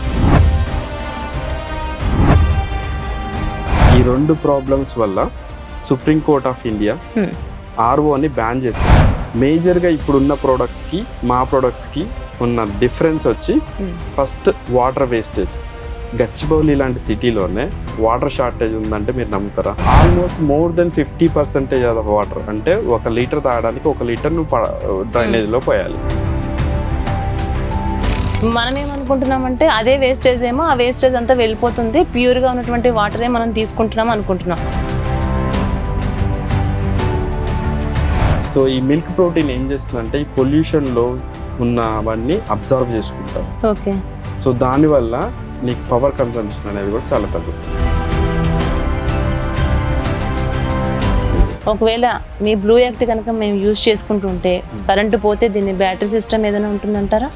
ఈ రెండు ప్రాబ్లమ్స్ వల్ల Supreme Court of India Hmm. ఆర్ఓని బ్యాన్ చేసింది. మేజర్గా ఇప్పుడున్న ప్రోడక్ట్స్కి మా ప్రోడక్ట్స్కి ఉన్న డిఫరెన్స్ వచ్చి Hmm. First water wastage. Gachibowli లాంటి సిటీలోనే వాటర్ షార్టేజ్ ఉందంటే మీరు నమ్ముతారా? Almost more than 50% of water, అంటే 1 లీటర్ తాగడానికి 1 లీటర్ నువ్వు డ్రైనేజ్లో పోయాలి. మనం ఏమనుకుంటున్నామంటే అదే వేస్టేజ్ ఏమో, ఆ వేస్టేజ్ అంతా వెళ్ళిపోతుంది, ప్యూర్గా ఉన్నటువంటి వాటరే మనం తీసుకుంటున్నాం అనుకుంటున్నాం. సో ఈ మిల్క్ ప్రోటీన్ ఏం చేస్తుందంటే ఈ పొల్యూషన్లో ఉన్నవన్నీ అబ్జర్వ్ చేసుకుంటాం. ఓకే. సో దానివల్ల నీకు పవర్ కన్సంప్షన్ అనేది కూడా చాలా తగ్గుతుంది. ఒకవేళ మీ బ్లూ యాక్ట్ కనుక మేము యూజ్ చేసుకుంటుంటే కరెంటు పోతే దీన్ని బ్యాటరీ సిస్టమ్ ఏదైనా ఉంటుందంటారా?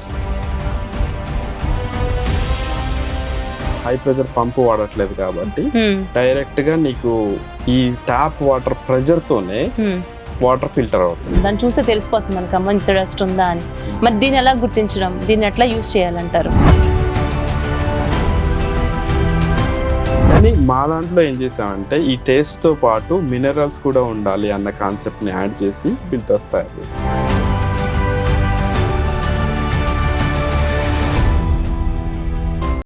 హై ప్రెషర్ పంపు వాడట్లేదు కాబట్టి డైరెక్ట్గా నీకు ఈ ట్యాప్ వాటర్ ప్రెషర్తోనే వాటర్ ఫిల్టర్ అవుతుంది. దాన్ని చూస్తే తెలిసిపోతుంది మనకు అమ్మ ఇంత డస్ట్ ఉందా అని. మరి దీన్ని ఎలా గుర్తించడం, దీన్ని ఎట్లా యూజ్ చేయాలంటారు? కానీ మా దాంట్లో ఏం చేసామంటే ఈ టేస్ట్తో పాటు మినరల్స్ కూడా ఉండాలి అన్న కాన్సెప్ట్ని యాడ్ చేసి ఫిల్టర్ తయారు చేసాం.